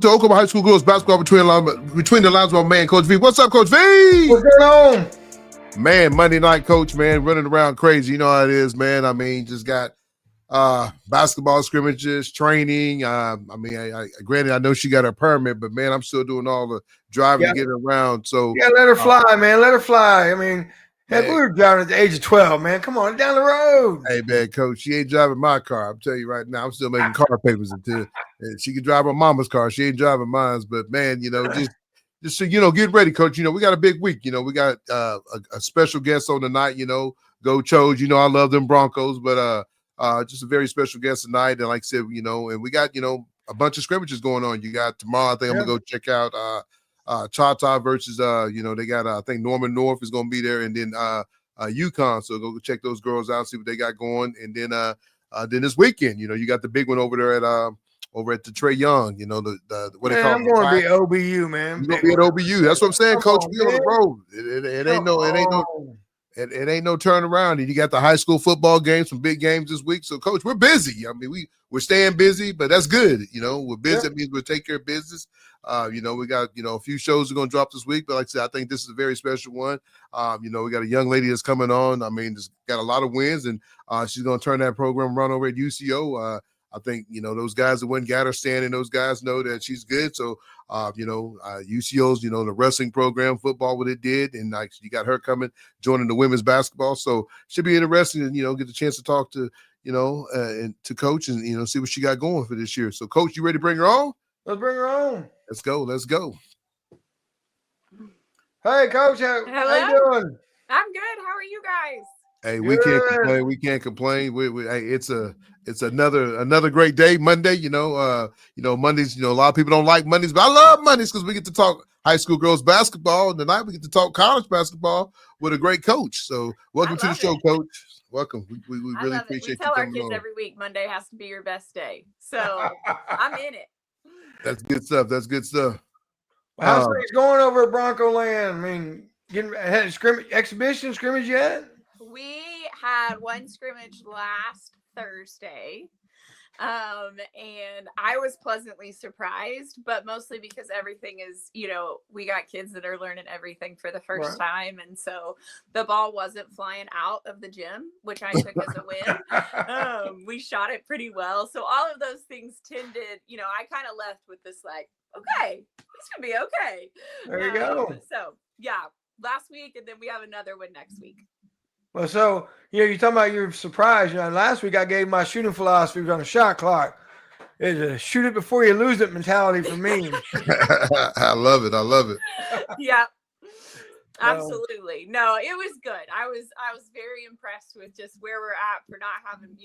To Oklahoma High School girls basketball between the lines of my man, Coach V. What's up, Coach V? What's going on? Man, Monday night, Coach, man, running around crazy. You know how it is, man. I mean, just got basketball scrimmages, training. Granted, I know she got her permit, but, man, I'm still doing all the driving to get her around. So yeah, let her fly, man. Let her fly. I mean, heck, we were driving at the age of 12, man. Come on, down the road. Hey, man, Coach, she ain't driving my car. I'm telling you right now, I'm still making car papers until she can drive her mama's car. She ain't driving mine. But, man, just so get ready, Coach. We got a big week. We got a special guest on tonight. Go Chos. I love them Broncos, but just a very special guest tonight. And like I said, and we got a bunch of scrimmages going on. You got tomorrow. I think I'm gonna go check out Chata versus they got I think Norman North is gonna be there, and then UConn. So go check those girls out, see what they got going, and then this weekend, you got the big one over there at over at the Trey Young, the what they call it. I'm going to be OBU, man. You're gonna be at OBU. That's what I'm saying, Coach. We on the road. It ain't no turnaround. And you got the high school football games, some big games this week. So, Coach, we're busy. I mean, we're staying busy, but that's good. We're busy. That means we'll take care of business. We got a few shows are going to drop this week, but like I said, I think this is a very special one. We got a young lady that's coming on. I mean, just got a lot of wins, and she's going to turn that program around over at UCO. I think, those guys that went got her standing, those guys know that she's good. So, UCO's, the wrestling program, football, what it did. And you got her coming, joining the women's basketball. So should be interesting and, get the chance to talk to, and to Coach and, see what she got going for this year. So, Coach, you ready to bring her on? Let's bring her on. Let's go. Hey, Coach, how you doing? I'm good. How are you guys? Hey, we can't complain. Hey, it's another great day. Monday, Mondays. A lot of people don't like Mondays, but I love Mondays because we get to talk high school girls basketball, and tonight we get to talk college basketball with a great coach. So, welcome to the show, Coach. Welcome. We really appreciate you coming on. We tell our kids every week Monday has to be your best day. So I'm in it. That's good stuff. How's things going over at Bronco Land? I mean, had exhibition scrimmage yet? We had one scrimmage last Thursday, and I was pleasantly surprised, but mostly because everything is, we got kids that are learning everything for the first time, and so the ball wasn't flying out of the gym, which I took as a win. We shot it pretty well, so all of those things tended, I kind of left with this okay, this could be okay. There you go. So yeah, last week, and then we have another one next week. Well, so, you're talking about you're surprised. Last week I gave my shooting philosophy on the shot clock. It's a shoot it before you lose it mentality for me. I love it. Yeah, absolutely. No, it was good. I was very impressed with just where we're at for not having,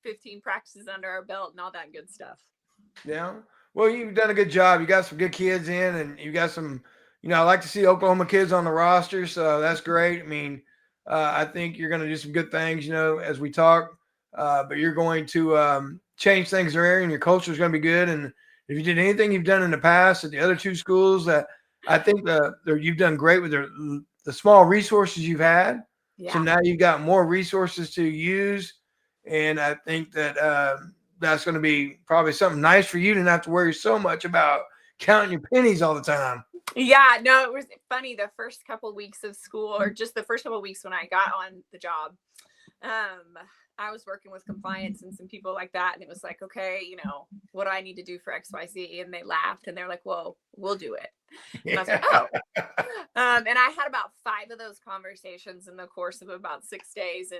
15 practices under our belt and all that good stuff. Yeah. Well, you've done a good job. You got some good kids in, and you got some, I like to see Oklahoma kids on the roster. So that's great. I mean, I think you're going to do some good things, as we talk, but you're going to change things there, and your culture is going to be good. And if you did anything you've done in the past at the other two schools, that I think you've done great with the small resources you've had. Yeah. So now you've got more resources to use. And I think that that's going to be probably something nice for you to not have to worry so much about counting your pennies all the time. Yeah, no, it was funny. The first couple of weeks of school, or just the first couple of weeks when I got on the job, I was working with compliance and some people like that. And it was like, okay, what do I need to do for XYZ? And they laughed and they're like, well, we'll do it. And I was like, oh. And I had about 5 of those conversations in the course of about 6 days.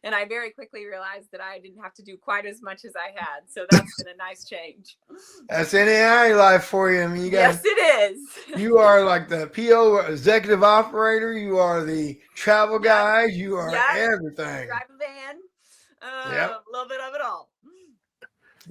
And I very quickly realized that I didn't have to do quite as much as I had. So that's been a nice change. That's NAI life for you. I mean, yes, it is. You are like the PO executive operator. You are the travel guy. You are everything. Drive a van. A little bit of it all.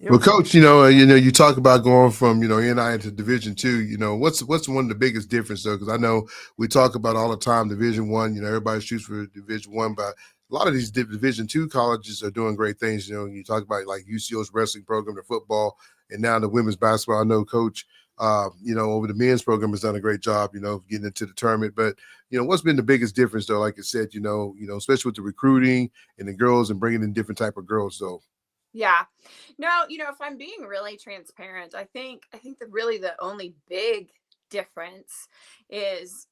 Well, Coach, you talk about going from, NI into Division II. What's one of the biggest difference though? Because I know we talk about all the time Division I. Everybody shoots for Division I, but a lot of these Division II colleges are doing great things. You talk about like UCO's wrestling program, the football, and now the women's basketball. I know Coach, over the men's program has done a great job, getting into the tournament. But what's been the biggest difference though? Like I said, especially with the recruiting and the girls and bringing in different type of girls though. Yeah. No, if I'm being really transparent, I think that really the only big difference is,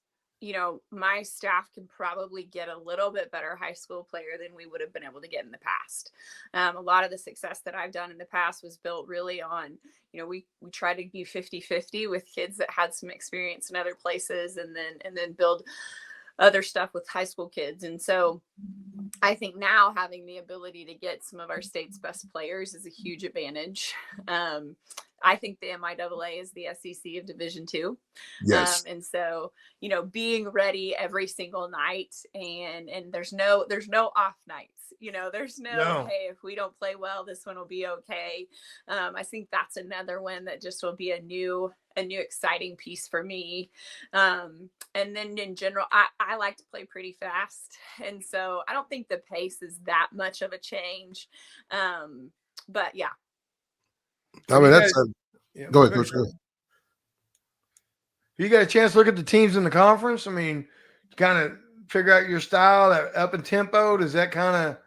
my staff can probably get a little bit better high school player than we would have been able to get in the past. A lot of the success that I've done in the past was built really on, we try to be 50-50 with kids that had some experience in other places, and then build other stuff with high school kids. And so I think now having the ability to get some of our state's best players is a huge advantage. I think the MIAA is the SEC of Division II. Yes. And so, being ready every single night, and there's no off nights. There's no, hey, if we don't play well, this one will be okay. I think that's another one that just will be a new exciting piece for me. And then in general, I like to play pretty fast. And so I don't think the pace is that much of a change. But yeah. I mean, that's go ahead, Coach. Go ahead. You got a chance to look at the teams in the conference. I mean, kind of figure out your style, that up in tempo. Does that kind of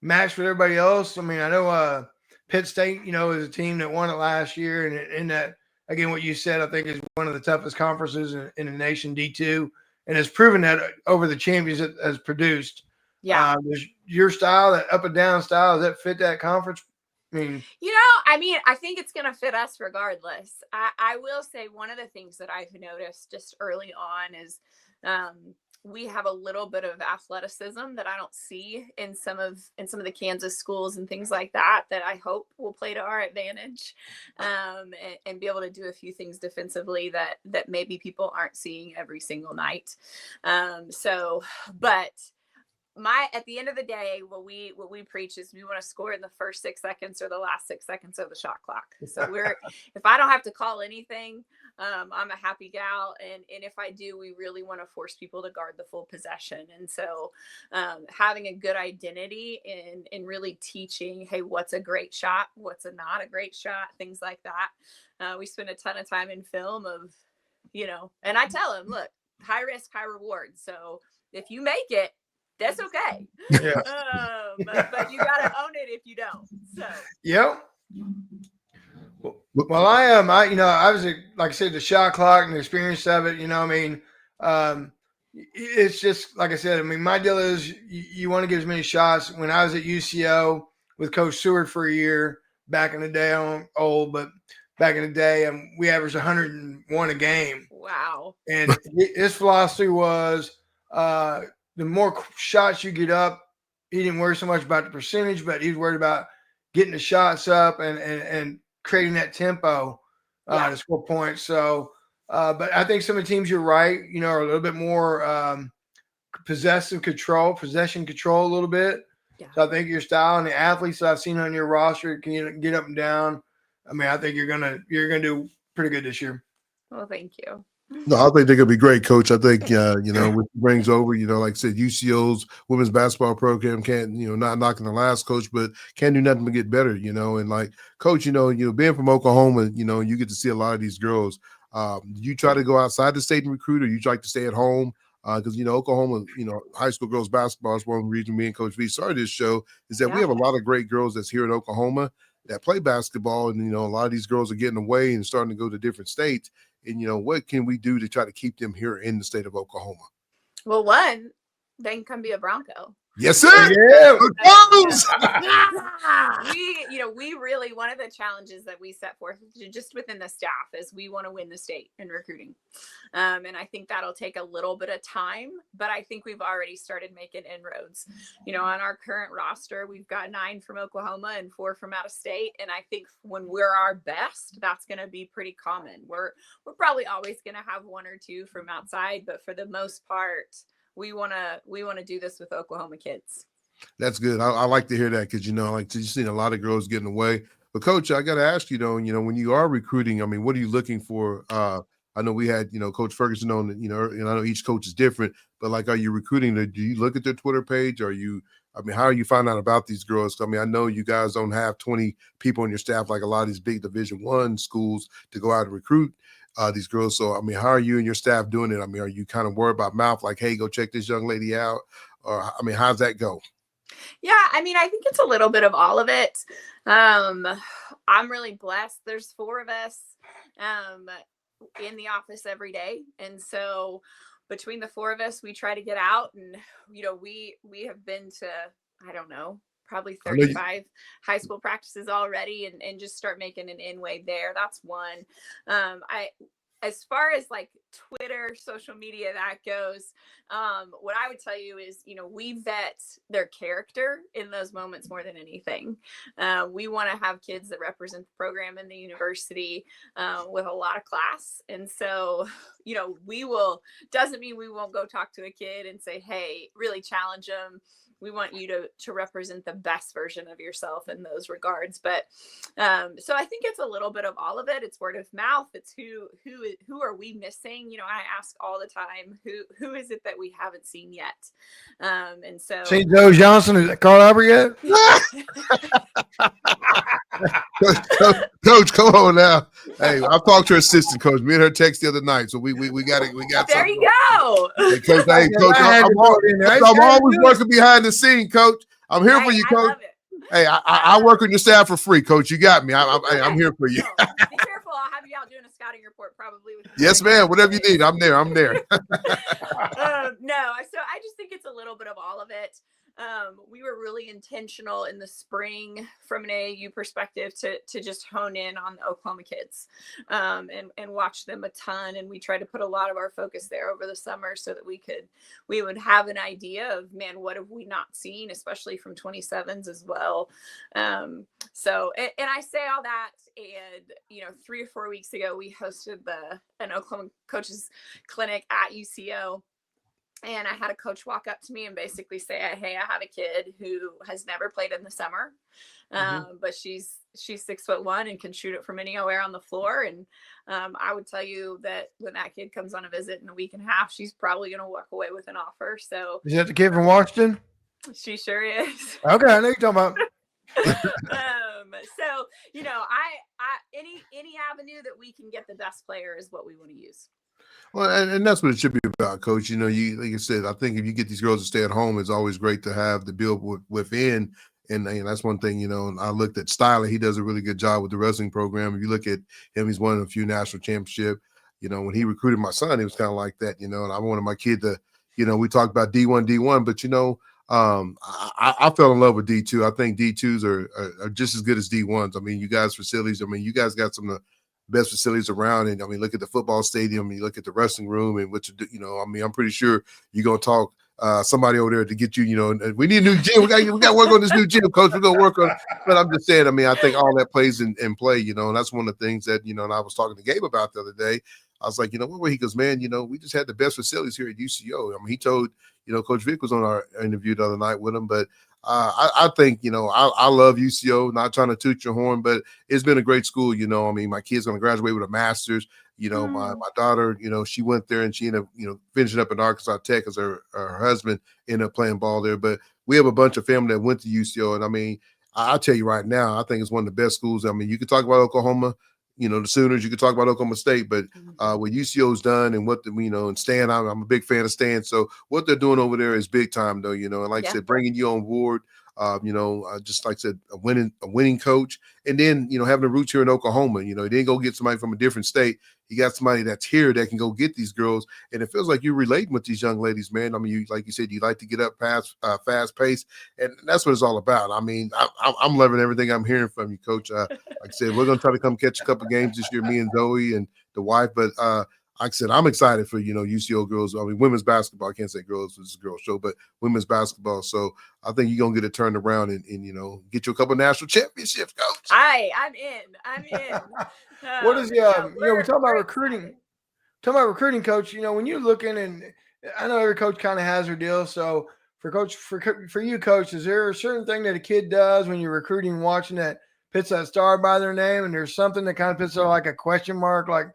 match with everybody else? I mean, I know Pitt State, is a team that won it last year, and in that, again, what you said, I think is one of the toughest conferences in the nation, D2, and has proven that over the champions it has produced. Yeah. Does your style, that up and down style, does that fit that conference? I think it's going to fit us regardless. I will say one of the things that I've noticed just early on is we have a little bit of athleticism that I don't see in some of the Kansas schools and things like that I hope will play to our advantage, and be able to do a few things defensively that maybe people aren't seeing every single night. But at the end of the day, what we preach is we want to score in the first 6 seconds or the last 6 seconds of the shot clock. So if I don't have to call anything, I'm a happy gal. And if I do, we really want to force people to guard the full possession. And so having a good identity in really teaching, hey, what's a great shot? What's not a great shot? Things like that. We spend a ton of time in film of, and I tell them, look, high risk, high reward. So if you make it, that's okay. Yeah. But you got to own it if you don't. So. Yep. Well, I am. I was, like I said, the shot clock and the experience of it. It's just like I said. My deal is you want to get as many shots. When I was at UCO with Coach Seward for a year back in the day, I'm old, but back in the day, we averaged 101 a game. Wow. And his philosophy was, the more shots you get up, he didn't worry so much about the percentage, but he was worried about getting the shots up and creating that tempo to score points. So, but I think some of the teams, you're right, are a little bit more possession control a little bit. Yeah. So I think your style and the athletes that I've seen on your roster can get up and down. I think you're gonna do pretty good this year. Well, thank you. No, I think they're gonna be great, Coach. I think what brings over, like I said, UCO's women's basketball program can't, not knocking the last coach, but can't do nothing but get better, and like Coach, being from Oklahoma, you get to see a lot of these girls. You try to go outside the state and recruit, or you like to stay at home? Because Oklahoma, high school girls basketball is one reason me and Coach V started this show, is that we have a lot of great girls that's here in Oklahoma that play basketball, and a lot of these girls are getting away and starting to go to different states. And what can we do to try to keep them here in the state of Oklahoma? Well, one, they can come be a Bronco. Yes, sir. Yeah. We really, one of the challenges that we set forth just within the staff is we want to win the state in recruiting. And I think that'll take a little bit of time, but I think we've already started making inroads. On our current roster, we've got 9 from Oklahoma and 4 from out of state. And I think when we're our best, that's going to be pretty common. We're probably always going to have 1 or 2 from outside, but for the most part, we want to do this with Oklahoma kids. That's good. I like to hear that because, you've seen a lot of girls getting away. But, Coach, I got to ask you, when you are recruiting, what are you looking for? I know we had, Coach Ferguson on, and I know each coach is different, but are you recruiting? Do you look at their Twitter page? How are you finding out about these girls? I know you guys don't have 20 people on your staff like a lot of these big Division I schools to go out and recruit these girls. So, how are you and your staff doing it? Are you kind of worried about mouth, like, hey, go check this young lady out? Or, how's that go? Yeah, I mean, I think it's a little bit of all of it. I'm really blessed. There's 4 of us um, in the office every day, and so between the 4 of us, we try to get out, and we have been to, I don't know, probably I know you, 35 high school practices already, and just start making an inway there. That's one. I As far as like Twitter, social media that goes, what I would tell you is, we vet their character in those moments more than anything. We want to have kids that represent the program in the university with a lot of class. And so, doesn't mean we won't go talk to a kid and say, hey, really challenge them. We want you to represent the best version of yourself in those regards. But so I think it's a little bit of all of it. It's word of mouth. It's who are we missing? I ask all the time, who is it that we haven't seen yet? And so St. Joe Johnson, is that Carl Albert yet? Coach, come on now. Hey, I've talked to her assistant coach. Me and her text the other night, so we got there you go. Hey, coach, I'm always working behind the scene, coach. I'm here for you, coach. I love it. Hey, I work on your staff for free, coach. You got me. I'm here for you. Be careful. I'll have you out doing a scouting report probably. Yes, ma'am. Whatever you need, I'm there. No, so I just think it's a little bit of all of it. We were really intentional in the spring from an AAU perspective to just hone in on the Oklahoma kids and watch them a ton. And we tried to put a lot of our focus there over the summer so that we would have an idea of, man, what have we not seen, especially from 27s as well. So, and I say all that, and 3 or 4 weeks ago, we hosted an Oklahoma coaches clinic at UCO. And I had a coach walk up to me and basically say, hey, I have a kid who has never played in the summer, but she's 6'1" and can shoot it from anywhere on the floor. And I would tell you that when that kid comes on a visit in a week and a half, she's probably going to walk away with an offer. So is that the kid from Washington? She sure is. Okay, I know you're talking about. So, any avenue that we can get the best player is what we want to use. Well, and that's what it should be about, Coach. Like you said, I think if you get these girls to stay at home, it's always great to have the build within. And that's one thing, and I looked at Styler. He does a really good job with the wrestling program. If you look at him, he's won a few national championships. When he recruited my son, it was kind of like that, and I wanted my kid to, we talked about D1, but, I fell in love with D2. I think D2s are just as good as D1s. I mean, you guys' facilities, you guys got some of the best facilities around. And look at the football stadium, and you look at the wrestling room, and what you do, I'm pretty sure you're going to talk somebody over there to get you, we need a new gym. We got to work on this new gym, Coach. We're going to work on it. But I'm just saying, I think all that plays in play, and that's one of the things that, and I was talking to Gabe about the other day. I was like, what? He goes, man, we just had the best facilities here at UCO. He told, Coach Vick was on our interview the other night with him, but I think, I love UCO, not trying to toot your horn, but it's been a great school. My kid's going to graduate with a master's. My daughter, she went there and she ended up, finishing up in Arkansas Tech because her husband ended up playing ball there. But we have a bunch of family that went to UCO. And I'll tell you right now, I think it's one of the best schools. You could talk about Oklahoma, the Sooners, you could talk about Oklahoma State, but what UCO's done and what and Stan, I'm a big fan of Stan. So what they're doing over there is big time, though. And like I said, bringing you on board. Just like I said, a winning coach, and then having the roots here in Oklahoma. He didn't go get somebody from a different state. He got somebody that's here that can go get these girls, and it feels like you're relating with these young ladies, man. Like you said, you like to get up fast pace, and that's what it's all about. I'm loving everything I'm hearing from you, Coach. Like I said, we're gonna try to come catch a couple games this year, me and Zoe and the wife, but like I said, I'm excited for, UCO girls. Women's basketball. I can't say girls, it's a girl show, but women's basketball. So I think you're going to get it turned around and get you a couple of national championships, Coach. I'm in. What is we're talking about recruiting. Talking about recruiting, Coach, when you're looking, and I know every coach kind of has their deal. So for you, Coach, is there a certain thing that a kid does when you're recruiting, watching that puts that star by their name, and there's something that kind of puts like a question mark, like,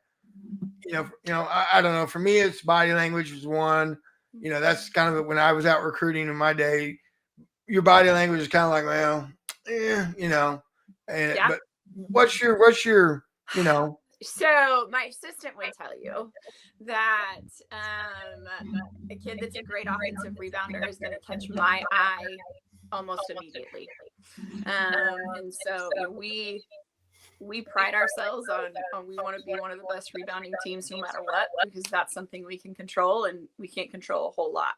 I don't know. For me, it's body language is one. That's kind of when I was out recruiting in my day. Your body language is kind of like, well, But what's your. So my assistant would tell you that a kid that's a great offensive rebounder is going to catch my eye almost immediately. And so we pride ourselves on we want to be one of the best rebounding teams no matter what, because that's something we can control, and we can't control a whole lot.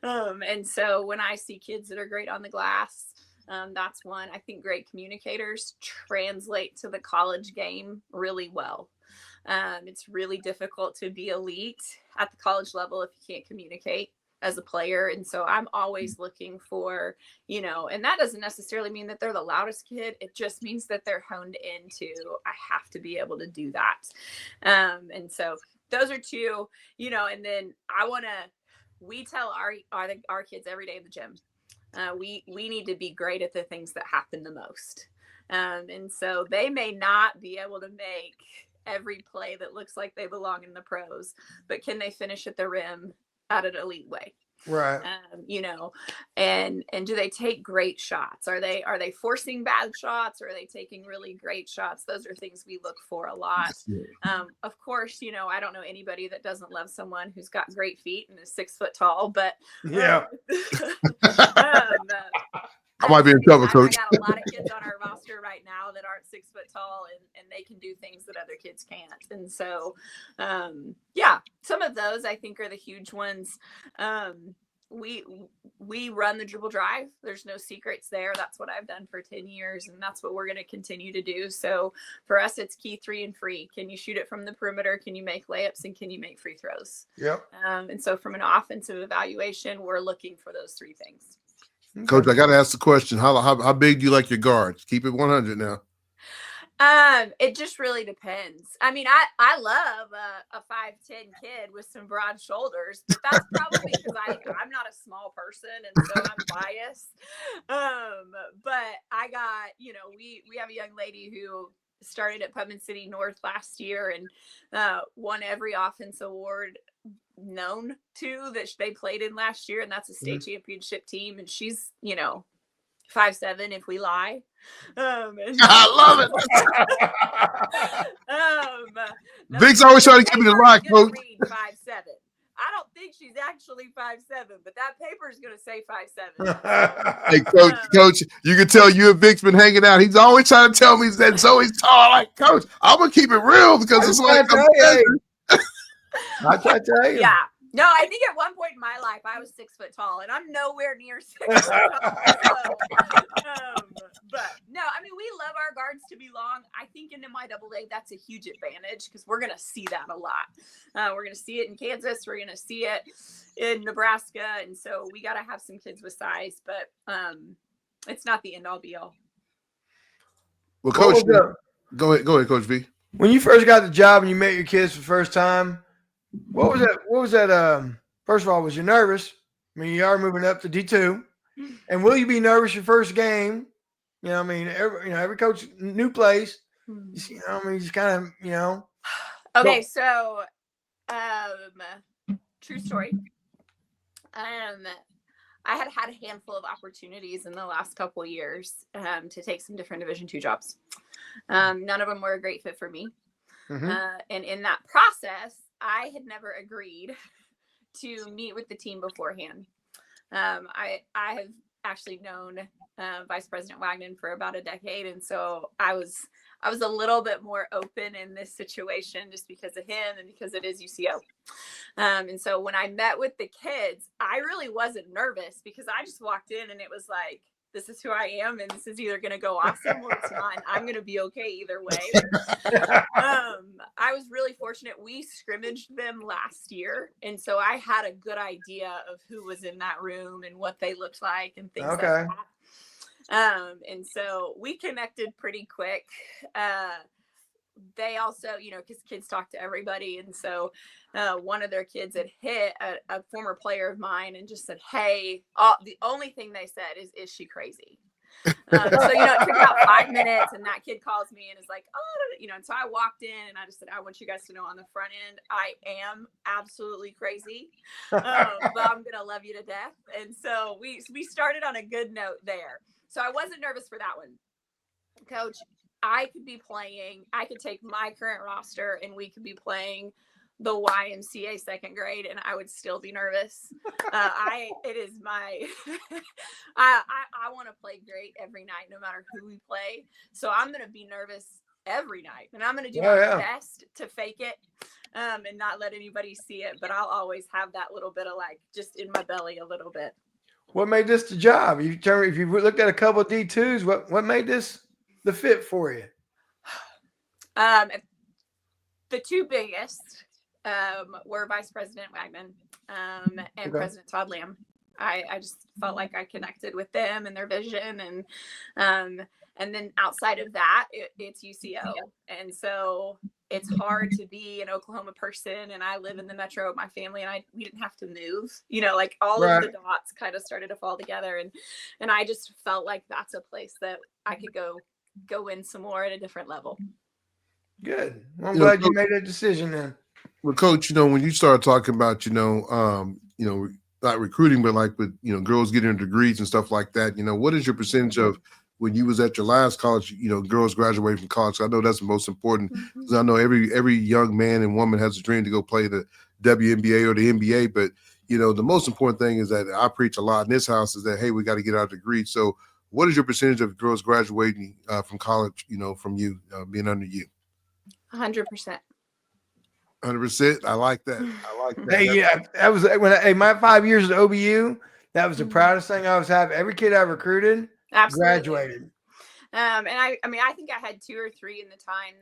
And so when I see kids that are great on the glass, that's one. I think great communicators translate to the college game really well. It's really difficult to be elite at the college level if you can't communicate as a player. And so I'm always looking for, and that doesn't necessarily mean that they're the loudest kid. It just means that they're honed into, I have to be able to do that. And so those are two, and then we tell our kids every day in the gym, we need to be great at the things that happen the most. And so they may not be able to make every play that looks like they belong in the pros, but can they finish at the rim at an elite way? Right. And do they take great shots? Are they forcing bad shots, or are they taking really great shots? Those are things we look for a lot. Of course, I don't know anybody that doesn't love someone who's got great feet and is 6 foot tall, but yeah. I might be in trouble, Coach. I got a lot of kids on our roster right now that aren't 6 foot tall, and they can do things that other kids can't. And so, some of those I think are the huge ones. We run the dribble drive. There's no secrets there. That's what I've done for 10 years, and that's what we're going to continue to do. So for us, it's key, 3, and free. Can you shoot it from the perimeter? Can you make layups? And can you make free throws? Yep. And so from an offensive evaluation, we're looking for those 3 things. Coach, I got to ask the question: How big do you like your guards? Keep it 100 now. It just really depends. I mean, I love a 5'10" kid with some broad shoulders, but that's probably because I'm not a small person, and so I'm biased. But I got, we have a young lady who started at Putnam City North last year and won every offense award known to that they played in last year, and that's a state championship team, and she's 5'7" if we lie. I love it. Vick's always trying to give me the lie, Coach. 5'7". I don't think she's actually 5'7", but that paper is going to say 5'7". Hey, Coach, you can tell you and Vick's been hanging out. He's always trying to tell me that Zoe's tall. Like, Coach, I'm going to keep it real because it's like I try to tell you. Yeah. No, I think at one point in my life, I was 6 foot tall, and I'm nowhere near 6 foot tall. But no, I mean, we love our guards to be long. I think in MIAA, that's a huge advantage because we're going to see that a lot. We're going to see it in Kansas. We're going to see it in Nebraska. And so we got to have some kids with size, but it's not the end all be all. Well, Coach, go ahead, Coach V. When you first got the job and you met your kids for the first time, what was that? First of all, was you nervous? I mean, you are moving up to D2, and will you be nervous your first game? Every coach, new place. Just kind of, Okay, so, true story. I had a handful of opportunities in the last couple of years to take some different Division II jobs. None of them were a great fit for me. And in that process, I had never agreed to meet with the team beforehand. I have actually known Vice President Wagner for about a decade, and so I was a little bit more open in this situation just because of him and because it is UCO. And so when I met with the kids, I really wasn't nervous because I just walked in and it was like, this is who I am, and this is either going to go awesome or it's not. I'm going to be okay either way. I was really fortunate. We scrimmaged them last year, and so I had a good idea of who was in that room and what they looked like and things like that. And so we connected pretty quick. They also, because kids talk to everybody. And so one of their kids had hit a former player of mine and just said, hey, the only thing they said is she crazy? So, it took about 5 minutes, and that kid calls me and is like, and so I walked in and I just said, I want you guys to know on the front end, I am absolutely crazy, but I'm going to love you to death. And so we started on a good note there. So I wasn't nervous for that one. Coach, I could take my current roster and we could be playing the YMCA second grade, and I would still be nervous. It is my, I want to play great every night, no matter who we play. So I'm going to be nervous every night, and I'm going to do my best to fake it, and not let anybody see it. But I'll always have that little bit of like just in my belly a little bit. What made this the job? If you looked at a couple of D2s, what made this the fit for you? The two biggest were Vice President Wagman and President Todd Lamb. I just felt like I connected with them and their vision, and then outside of that, it's UCO, and so it's hard to be an Oklahoma person, and I live in the metro with my family, and we didn't have to move, like all of the dots kind of started to fall together, and I just felt like that's a place that I could go win some more at a different level. Good. Well, I'm glad you made that decision then. Well, Coach, when you started talking about, not recruiting, but like with, girls getting their degrees and stuff like that, what is your percentage of when you was at your last college, girls graduating from college? I know that's the most important, because I know every young man and woman has a dream to go play the WNBA or the NBA. But, the most important thing is that I preach a lot in this house is that, hey, we got to get our degree. So what is your percentage of girls graduating from college, from you, being under you? 100%. 100%. I like that. Hey, yeah, that was my 5 years at OBU. That was the proudest thing I always have. Every kid I recruited graduated. And I think I had 2 or 3 in the time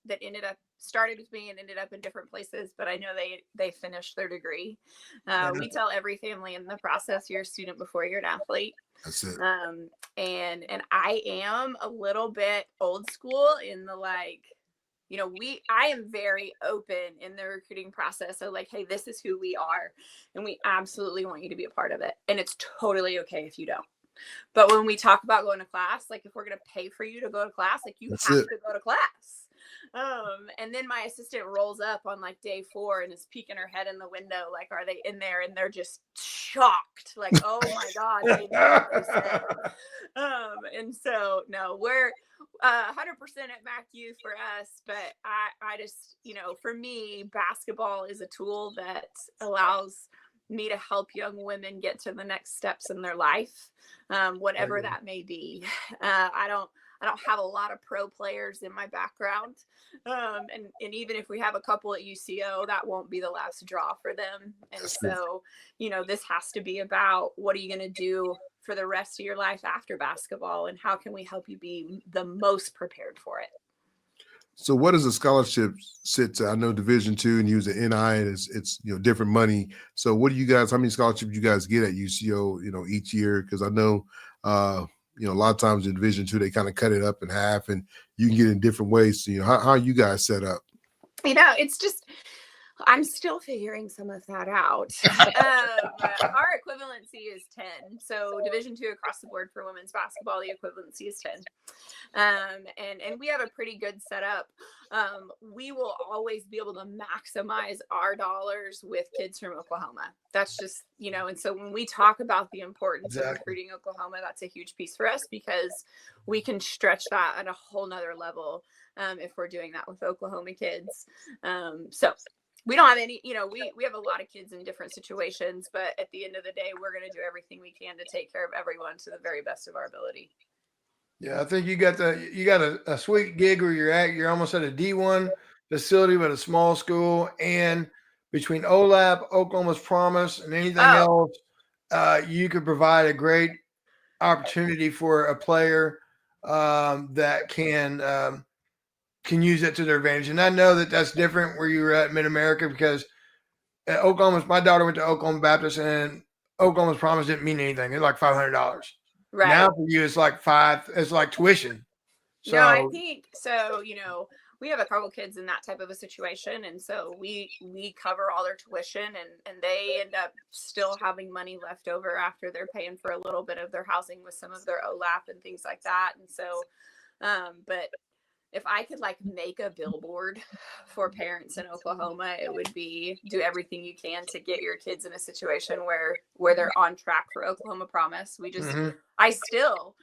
that started with me and ended up in different places, but I know they finished their degree. We tell every family in the process, you're a student before you're an athlete. That's it. And I am a little bit old school in the I am very open in the recruiting process. So like, hey, this is who we are, and we absolutely want you to be a part of it. And it's totally okay if you don't. But when we talk about going to class, like if we're going to pay for you to go to class, like you have to go to class. And then my assistant rolls up on like day 4 and is peeking her head in the window. Like, are they in there? And they're just shocked. Like, oh my God, they know what they said. And so no, we're 100% at MAC U for us. But I just, for me, basketball is a tool that allows me to help young women get to the next steps in their life, whatever that may be. I don't have a lot of pro players in my background. And even if we have a couple at UCO, that won't be the last draw for them. And so, this has to be about what are you going to do for the rest of your life after basketball, and how can we help you be the most prepared for it? So what does a scholarship sit to? I know Division II and use the NI, and it's different money. So what do you guys, how many scholarships you guys get at UCO, each year? Because I know a lot of times in Division II, they kind of cut it up in half, and you can get it in different ways. So, how are you guys set up? It's just, I'm still figuring some of that out. Our equivalency is 10. So Division II across the board for women's basketball, the equivalency is 10. And we have a pretty good setup. We will always be able to maximize our dollars with kids from Oklahoma. That's just, and so when we talk about the importance of recruiting Oklahoma, that's a huge piece for us, because we can stretch that at a whole nother level if we're doing that with Oklahoma kids. So we don't have any, we have a lot of kids in different situations, but at the end of the day, we're going to do everything we can to take care of everyone to the very best of our ability. Yeah, I think you got a sweet gig where you're at. You're almost at a D1 facility with a small school, and between OLAP, Oklahoma's Promise, and anything else, you could provide a great opportunity for a player that can use it to their advantage. And I know that that's different where you were at Mid-America, because at my daughter went to Oklahoma Baptist, and Oklahoma's Promise didn't mean anything. It's like $500. Right. Now for you, it's like it's like tuition. So no, I think so, we have a couple kids in that type of a situation. And so we cover all their tuition, and they end up still having money left over after they're paying for a little bit of their housing with some of their OLAP and things like that. And so, but if I could like make a billboard for parents in Oklahoma, it would be do everything you can to get your kids in a situation where they're on track for Oklahoma Promise. I still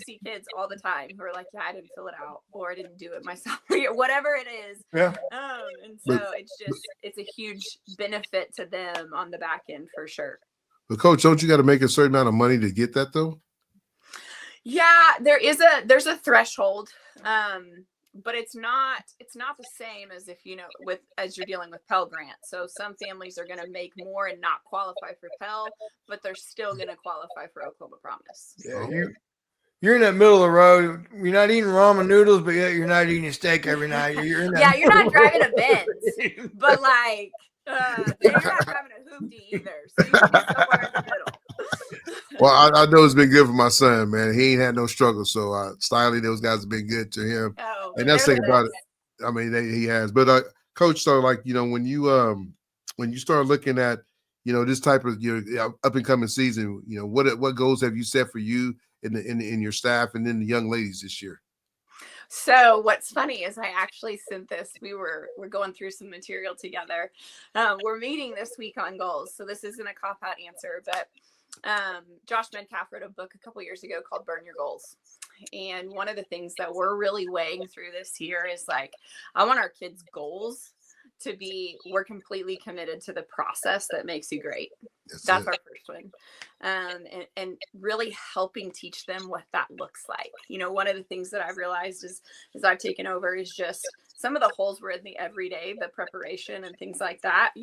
see kids all the time who are like, yeah, I didn't fill it out, or I didn't do it myself, or whatever it is. Yeah. And so it's a huge benefit to them on the back end for sure. But Coach, don't you got to make a certain amount of money to get that though? Yeah, there's a threshold. But it's not the same as if, as you're dealing with Pell Grant. So some families are going to make more and not qualify for Pell, but they're still going to qualify for Oklahoma Promise. Yeah, you're in that middle of the road. You're not eating ramen noodles, but yet you're not eating steak every night. You're in that you're not driving a Benz, but like you're not driving a hoopty either. So you can be somewhere in the middle. Well, I know it's been good for my son, man. He ain't had no struggle. So Stiley, those guys have been good to him. Oh, and that's the thing about it. I mean, he has. But Coach, so like, when you start looking at, this type of up and coming season, what goals have you set for you in your staff and then the young ladies this year? So what's funny is I actually sent this. We're going through some material together. We're meeting this week on goals. So this isn't a cop-out answer, but Josh Medcalf wrote a book a couple years ago called Burn Your Goals. And one of the things that we're really weighing through this year is like, I want our kids' goals to be, we're completely committed to the process that makes you great. That's our first one. And really helping teach them what that looks like. One of the things that I've realized as I've taken over is just some of the holes were in the everyday, the preparation and things like that.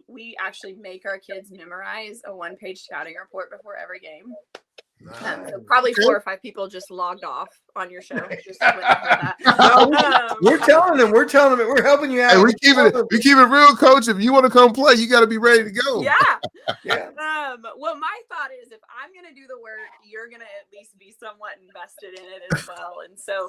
We actually make our kids memorize a 1-page scouting report before every game. So probably 4 or 5 people just logged off on your show. Just when they heard that. We're telling them, we're helping you out. Hey, we keep it real, Coach. If you want to come play, you got to be ready to go. Yeah. Yeah. Well, my thought is if I'm going to do the work, you're going to at least be somewhat invested in it as well. And so,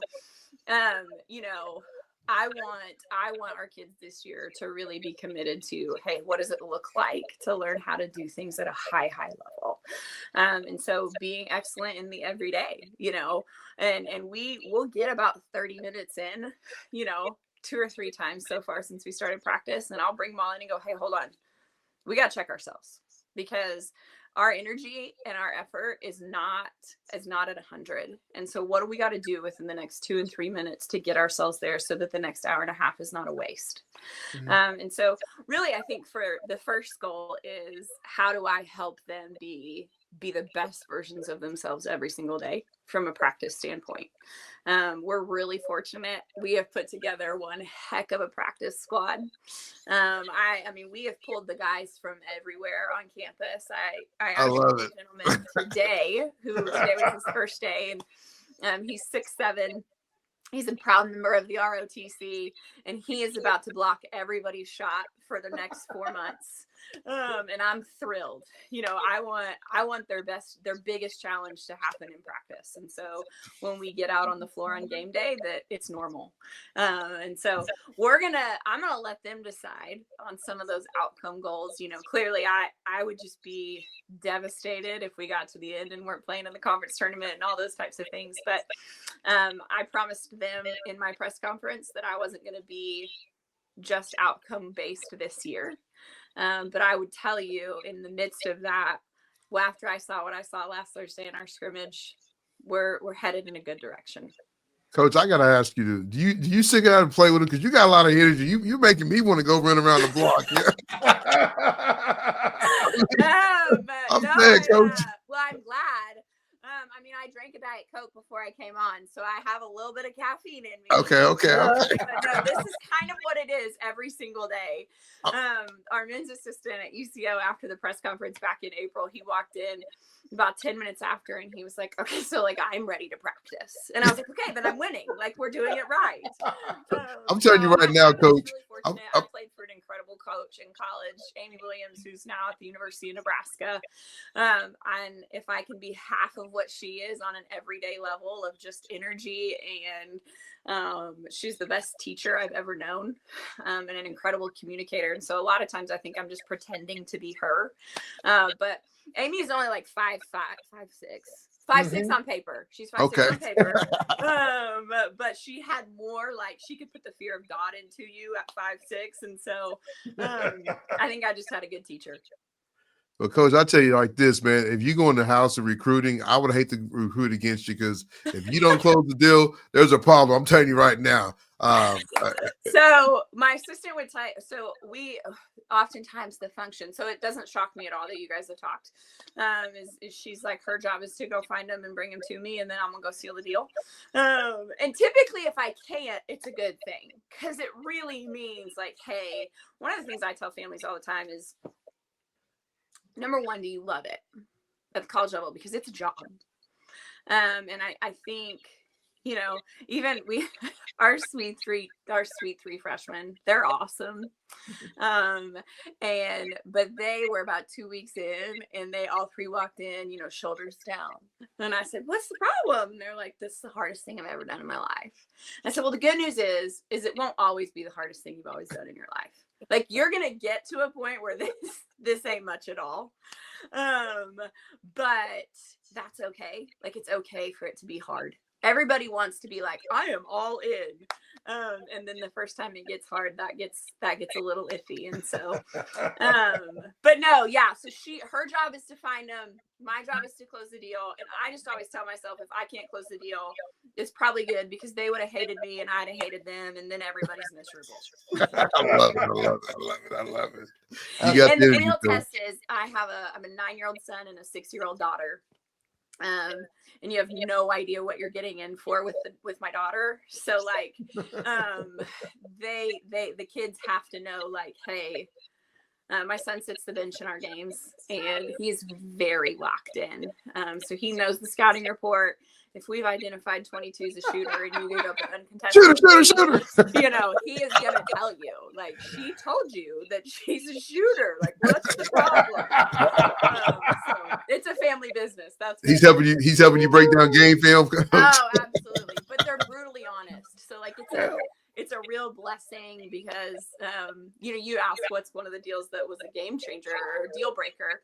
I want our kids this year to really be committed to, hey, what does it look like to learn how to do things at a high level? And so being excellent in the everyday, and we'll get about 30 minutes in, 2 or 3 times so far since we started practice. And I'll bring them all in and go, hey, hold on. We got to check ourselves because our energy and our effort is not at 100. And so what do we got to do within the next 2 and 3 minutes to get ourselves there so that the next hour and a half is not a waste? Mm-hmm. And so really, I think for the first goal is how do I help them be the best versions of themselves every single day from a practice standpoint. We're really fortunate. We have put together one heck of a practice squad. I mean, we have pulled the guys from everywhere on campus. I love it. A gentleman today was his first day, and he's 6'7". He's a proud member of the ROTC, and he is about to block everybody's shot for the next 4 months. And I'm thrilled. I want their biggest challenge to happen in practice. And so when we get out on the floor on game day, that it's normal. And so I'm going to let them decide on some of those outcome goals. Clearly I would just be devastated if we got to the end and weren't playing in the conference tournament and all those types of things. But I promised them in my press conference that I wasn't going to be just outcome based this year. But I would tell you in the midst of that, well, after I saw what I saw last Thursday in our scrimmage, we're headed in a good direction. Coach, I gotta ask you, do you sit out and play with him? Because you got a lot of energy. You're making me want to go run around the block. Coach. Well, I'm glad. I mean, I drank a Diet Coke before I came on, so I have a little bit of caffeine in me. Okay. But no, this is kind of what it is every single day. Our men's assistant at UCO after the press conference back in April, he walked in about 10 minutes after, and he was like, okay, so like I'm ready to practice. And I was like, okay, then I'm winning. Like we're doing it right. I'm telling you right now, Coach. Really fortunate. I played for an incredible coach in college, Amy Williams, who's now at the University of Nebraska. And if I can be half of what she is on an everyday level of just energy, and she's the best teacher I've ever known, and an incredible communicator. And so a lot of times I think I'm just pretending to be her. But Amy's only like 5'6", 5'6" on paper. She's 5'6" Okay. on paper. But she had more, like, she could put the fear of God into you at 5'6", and so I think I just had a good teacher. Well, Coach, I tell you like this, man. If you go in the house of recruiting, I would hate to recruit against you, because if you don't close the deal, there's a problem. I'm telling you right now. So my assistant would tell. So we oftentimes the function. So it doesn't shock me at all that you guys have talked. Is she's like, her job is to go find them and bring them to me, and then I'm gonna go seal the deal. And typically, if I can't, it's a good thing, because it really means like, hey, one of the things I tell families all the time is, number one, do you love it at the college level? Because it's a job. And I think, you know, even our sweet three freshmen, they're awesome. But they were about 2 weeks in, and they all three walked in, you know, shoulders down. And I said, "What's the problem?" And they're like, "This is the hardest thing I've ever done in my life." I said, "Well, the good news is it won't always be the hardest thing you've always done in your life. Like, you're going to get to a point where this ain't much at all. But that's okay. Like, it's okay for it to be hard. Everybody wants to be like, I am all in. And then the first time it gets hard, that gets a little iffy. And so, but no, yeah. So her job is to find them. My job is to close the deal. And I just always tell myself, if I can't close the deal, it's probably good, because they would have hated me and I'd have hated them. And then everybody's miserable. I love it. And the real test is, I'm a 9-year-old son and a 6-year-old daughter. And you have no idea what you're getting in for with my daughter. So like, the kids have to know, like, hey, my son sits the bench in our games, and he's very locked in. So he knows the scouting report. If we've identified 22 as a shooter and you go up uncontested, shooter, you know, he is going to tell you, like, she told you that she's a shooter. Like, what's the problem? So it's a family business. He's helping you break down game film. Oh, absolutely. But they're brutally honest. So like, it's a real blessing, because you know, you asked what's one of the deals that was a game changer or a deal breaker,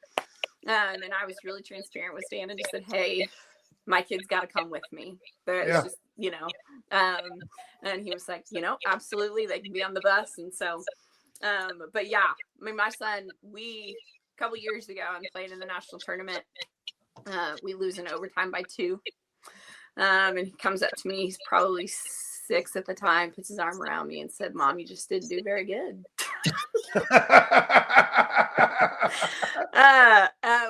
and I was really transparent with Stan and just said, hey, my kids got to come with me. It's just, you know, and he was like, you know, absolutely, they can be on the bus. And so, but yeah, I mean, my son, a couple years ago, I'm playing in the national tournament. We lose in overtime by 2. And he comes up to me, he's probably 6 at the time, puts his arm around me and said, "Mom, you just didn't do very good."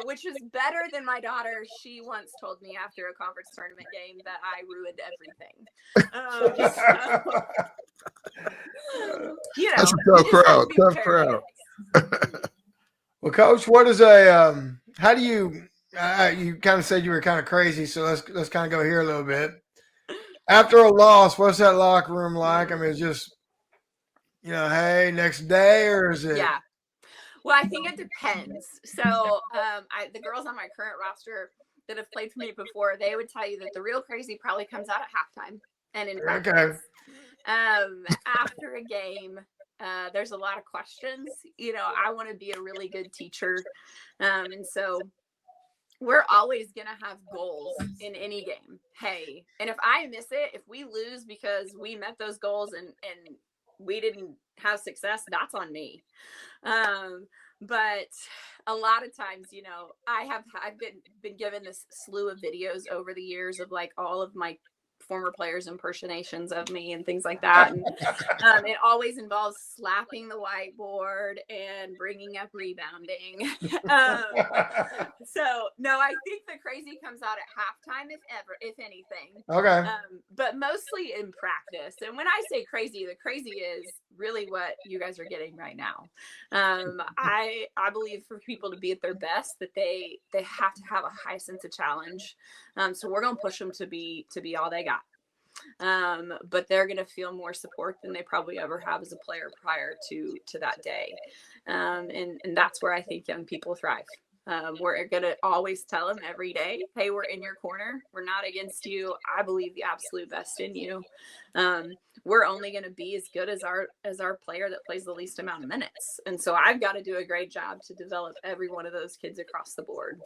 Which was better than my daughter. She once told me after a conference tournament game that I ruined everything. You know, that's a tough crowd. Well, Coach, what is how do you kind of said you were kind of crazy, so let's kind of go here a little bit. After a loss, what's that locker room like? I mean, it's just, you know, hey, next day, or is it? Yeah. Well, I think it depends. So the girls on my current roster that have played for me before, they would tell you that the real crazy probably comes out at halftime and in practice. After a game, there's a lot of questions. You know, I want to be a really good teacher. And so we're always going to have goals in any game. Hey, and if I miss it, if we lose because we met those goals and we didn't have success, that's on me. But a lot of times, you know, I've been given this slew of videos over the years of like all of my former players' impersonations of me and things like that. And it always involves slapping the whiteboard and bringing up rebounding. So no, I think the crazy comes out at halftime, if anything. Okay. But mostly in practice. And when I say crazy, the crazy is really what you guys are getting right now. I believe for people to be at their best, that they have to have a high sense of challenge. So we're going to push them to be all they got. But they're going to feel more support than they probably ever have as a player prior to that day. And that's where I think young people thrive. We're going to always tell them every day, hey, we're in your corner. We're not against you. I believe the absolute best in you. We're only going to be as good as our player that plays the least amount of minutes. And so I've got to do a great job to develop every one of those kids across the board.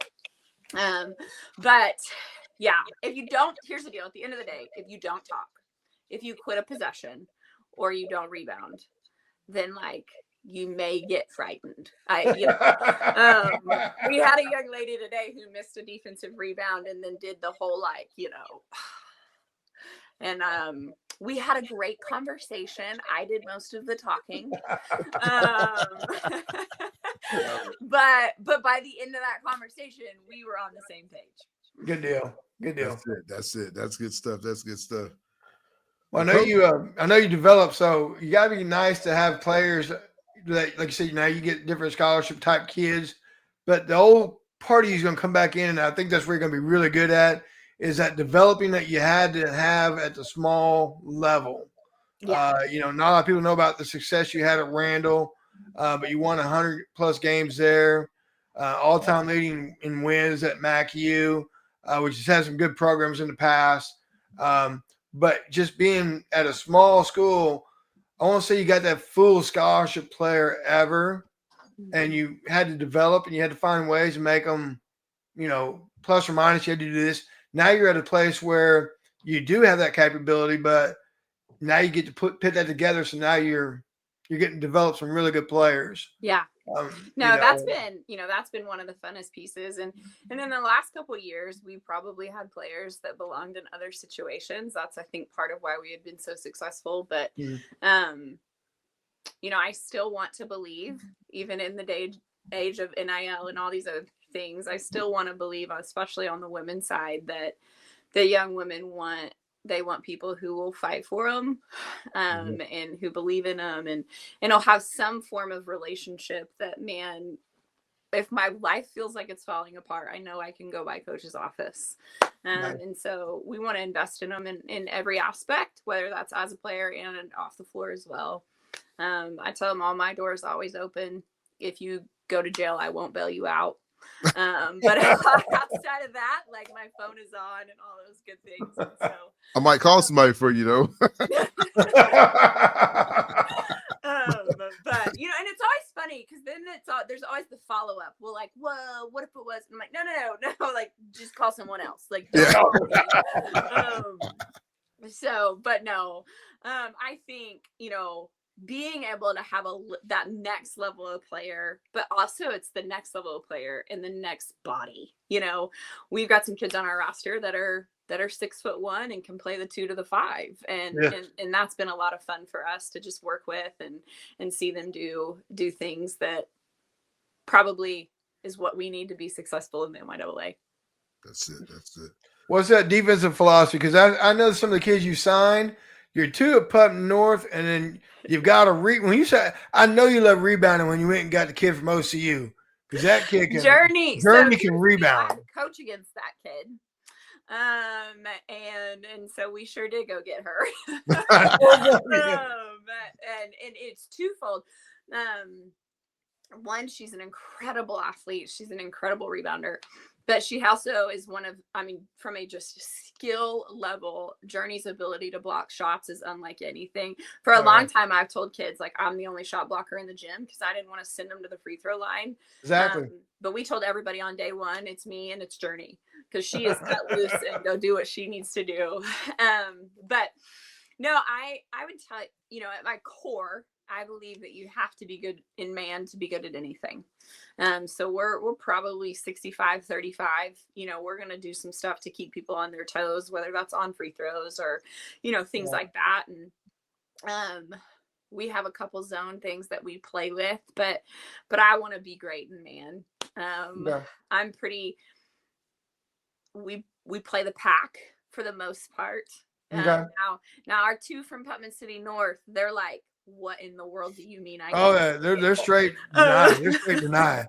But Yeah. If you don't, here's the deal. At the end of the day, if you don't talk, if you quit a possession or you don't rebound, then like you may get frightened. We had a young lady today who missed a defensive rebound and then did the whole and we had a great conversation. I did most of the talking. But by the end of that conversation, we were on the same page. Good deal. Good deal. That's it. That's good stuff. That's good stuff. Well, I know you develop, so you got to be nice to have players that, like you said, now you get different scholarship type kids, but the old party is going to come back in, and I think that's where you're going to be really good at, is that developing that you had to have at the small level. Yeah. Not a lot of people know about the success you had at Randall, but you won 100+ games there, all-time leading in wins at MacU, which has had some good programs in the past. But just being at a small school, I want to say you got that full scholarship player ever, and you had to develop and you had to find ways to make them, plus or minus, you had to do this. Now you're at a place where you do have that capability, but now you get to put that together. So now you're getting to develop some really good players. Yeah. That's been one of the funnest pieces. And in the last couple of years, we probably had players that belonged in other situations. That's, I think, part of why we had been so successful. But, I still want to believe, even in the age of NIL and all these other things, I still want to believe, especially on the women's side, that the young women want people who will fight for them, and who believe in them, and will have some form of relationship that, man, if my life feels like it's falling apart, I know I can go by coach's office. And so we want to invest in them in every aspect, whether that's as a player and off the floor as well. I tell them all my doors always open. If you go to jail, I won't bail you out. But outside of that, like, my phone is on and all those good things. And so I might call somebody for you, though. But and it's always funny because then there's always the follow up. Well, like, well, what if it was? And I'm like, no, like, just call someone else. Like, don't call me. I think being able to have that next level of player, but also it's the next level of player in the next body. We've got some kids on our roster that are 6'1" and can play the 2 to the 5, and that's been a lot of fun for us to just work with and see them do things that probably is what we need to be successful in the NYAA. That's it. What's that defensive philosophy? Because I know some of the kids you signed. You're 2 at Putnam North, and then you've got when you say, I know you love rebounding when you went and got the kid from OCU, because that kid can Journey can rebound. I coach against that kid, and so we sure did go get her. And it's twofold. One, she's an incredible athlete. She's an incredible rebounder. But she also is from a just skill level, Journey's ability to block shots is unlike anything. For a long time, I've told kids, like, I'm the only shot blocker in the gym because I didn't want to send them to the free throw line. Exactly. But we told everybody on day one, it's me and it's Journey, because she is cut loose and go do what she needs to do. But no, I would tell at my core, I believe that you have to be good in man to be good at anything. So we're probably 65-35. We're going to do some stuff to keep people on their toes, whether that's on free throws or, things like that. And we have a couple zone things that we play with, but I want to be great in man. I'm pretty, we play the pack for the most part. Now our 2 from Putnam City North, they're like, what in the world do you mean? They're straight denied. They're straight denied.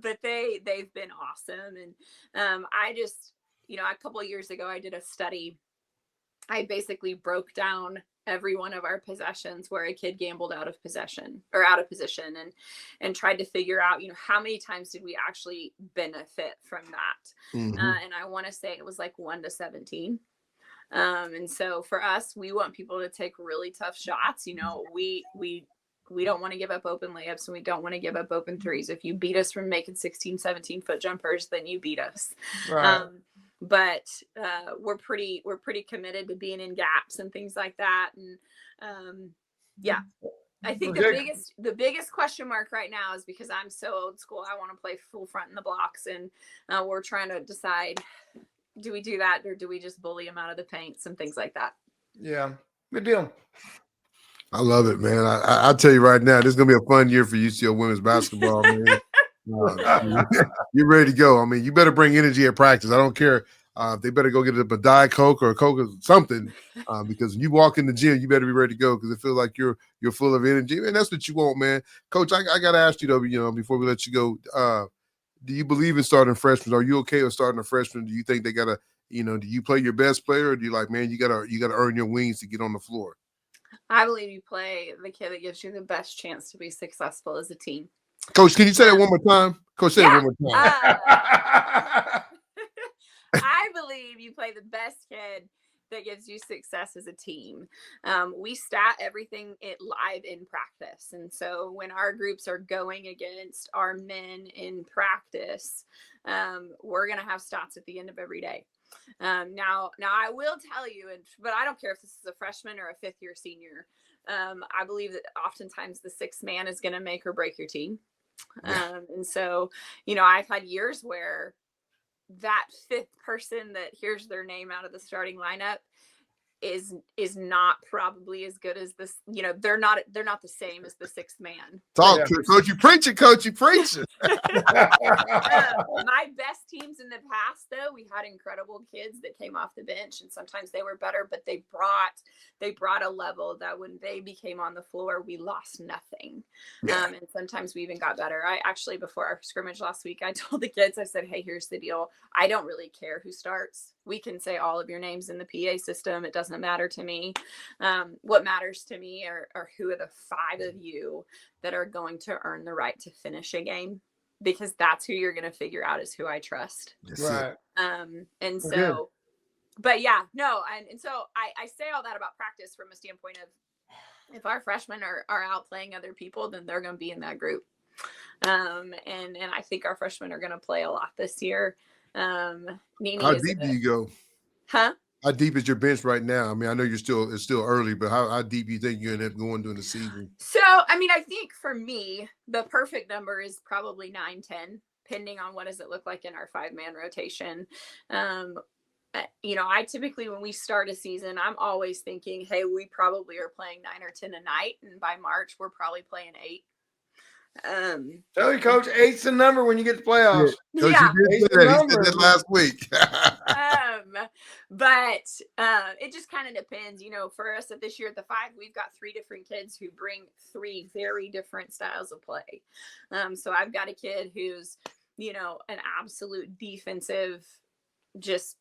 But they've been awesome. And I just, a couple of years ago, I did a study. I basically broke down every one of our possessions where a kid gambled out of position and tried to figure out, how many times did we actually benefit from that? And I want to say it was like 1 to 17. And so for us, we want people to take really tough shots. We don't want to give up open layups, and we don't want to give up open threes. If you beat us from making 16, 17 foot jumpers, then you beat us. Right. but we're pretty committed to being in gaps and things like that. And yeah, I think the biggest question mark right now is because I'm so old school. I want to play full front in the blocks, and we're trying to decide, do we do that or do we just bully them out of the paint, some things like that. Yeah, good deal. I love it, man. I'll tell you right now, this is gonna be a fun year for UCO women's basketball, man. You're ready to go. I mean, you better bring energy at practice. I don't care. They better go get a Diet Coke or a Coke or something, because when you walk in the gym, you better be ready to go because it feels like you're full of energy, and that's what you want, man. Coach, I got to ask you though, before we let you go, do you believe in starting freshmen? Are you okay with starting a freshman? Do you think they gotta, do you play your best player, or do you like, man, you gotta earn your wings to get on the floor? I believe you play the kid that gives you the best chance to be successful as a team. Coach, can you say that one more time? Coach, say it one more time. I believe you play the best kid that gives you success as a team. We stat everything live in practice. And so when our groups are going against our men in practice, we're going to have stats at the end of every day. Now I will tell you, but I don't care if this is a freshman or a fifth-year senior. I believe that oftentimes the sixth man is going to make or break your team. And so, I've had years where that fifth person that hears their name out of the starting lineup is not probably as good as this. They're not the same as the sixth man. Talk, Coach. You preach it, Coach. You preach it. My best teams in the past, though, we had incredible kids that came off the bench, and sometimes they were better, but they brought a level that when they became on the floor, we lost nothing. And sometimes we even got better. I actually, before our scrimmage last week, I told the kids, I said, hey, here's the deal. I don't really care who starts. We can say all of your names in the PA system. It doesn't matter to me. What matters to me are who are the five of you that are going to earn the right to finish a game, because that's who you're going to figure out is who I trust. Right. And so, but yeah, no. And so I say all that about practice from a standpoint of, if our freshmen are out playing other people, then they're going to be in that group. And I think our freshmen are going to play a lot this year. Nene, how deep do you go? Huh? How deep is your bench right now? I mean, I know it's still early, but how deep do you think you end up going during the season? So, I think for me, the perfect number is probably 9-10, depending on what does it look like in our 5-man rotation. I typically, when we start a season, I'm always thinking, hey, we probably are playing 9 or 10 a night. And by March, we're probably playing 8. Tell you, Coach, 8's the number when you get to playoffs. Coach, you did that. He said that last week. But it just kind of depends. For us at this year at the 5, we've got 3 different kids who bring 3 very different styles of play. So I've got a kid who's, an absolute defensive, just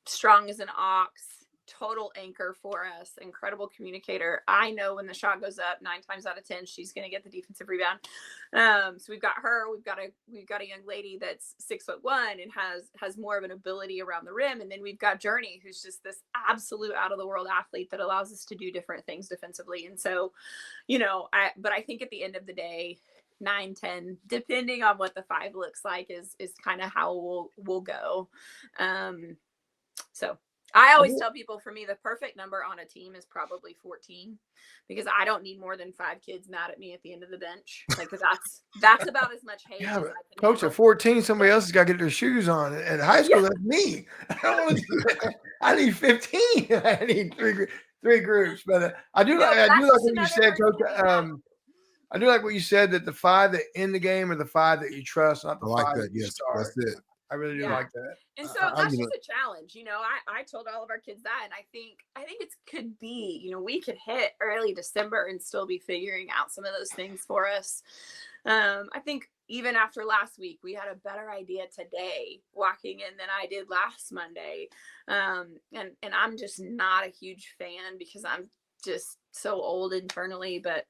strong as an ox, total anchor for us, incredible communicator. I know when the shot goes up, 9 times out of 10, she's going to get the defensive rebound. So we've got her. We've got a young lady that's 6'1" and has more of an ability around the rim. And then we've got Journey, who's just this absolute out of the world athlete that allows us to do different things defensively. And so, but I think at the end of the day, 9-10, depending on what the 5 looks like, is kind of how we'll go. So I always tell people, for me, the perfect number on a team is probably 14, because I don't need more than 5 kids mad at me at the end of the bench. Like, that's about as much hate as I can Coach, handle. at 14, somebody else has got to get their shoes on. At high school, that's me. I need 15. I need three groups. But I do like what you said, Coach. I do like what you said, that the 5 that end the game are the 5 that you trust, not the 5 that you start. That's it. I really do like that. And so that's just a challenge. I told all of our kids that, and I think it could be, we could hit early December and still be figuring out some of those things for us. I think even after last week, we had a better idea today walking in than I did last Monday. And I'm just not a huge fan, because I'm just so old internally, but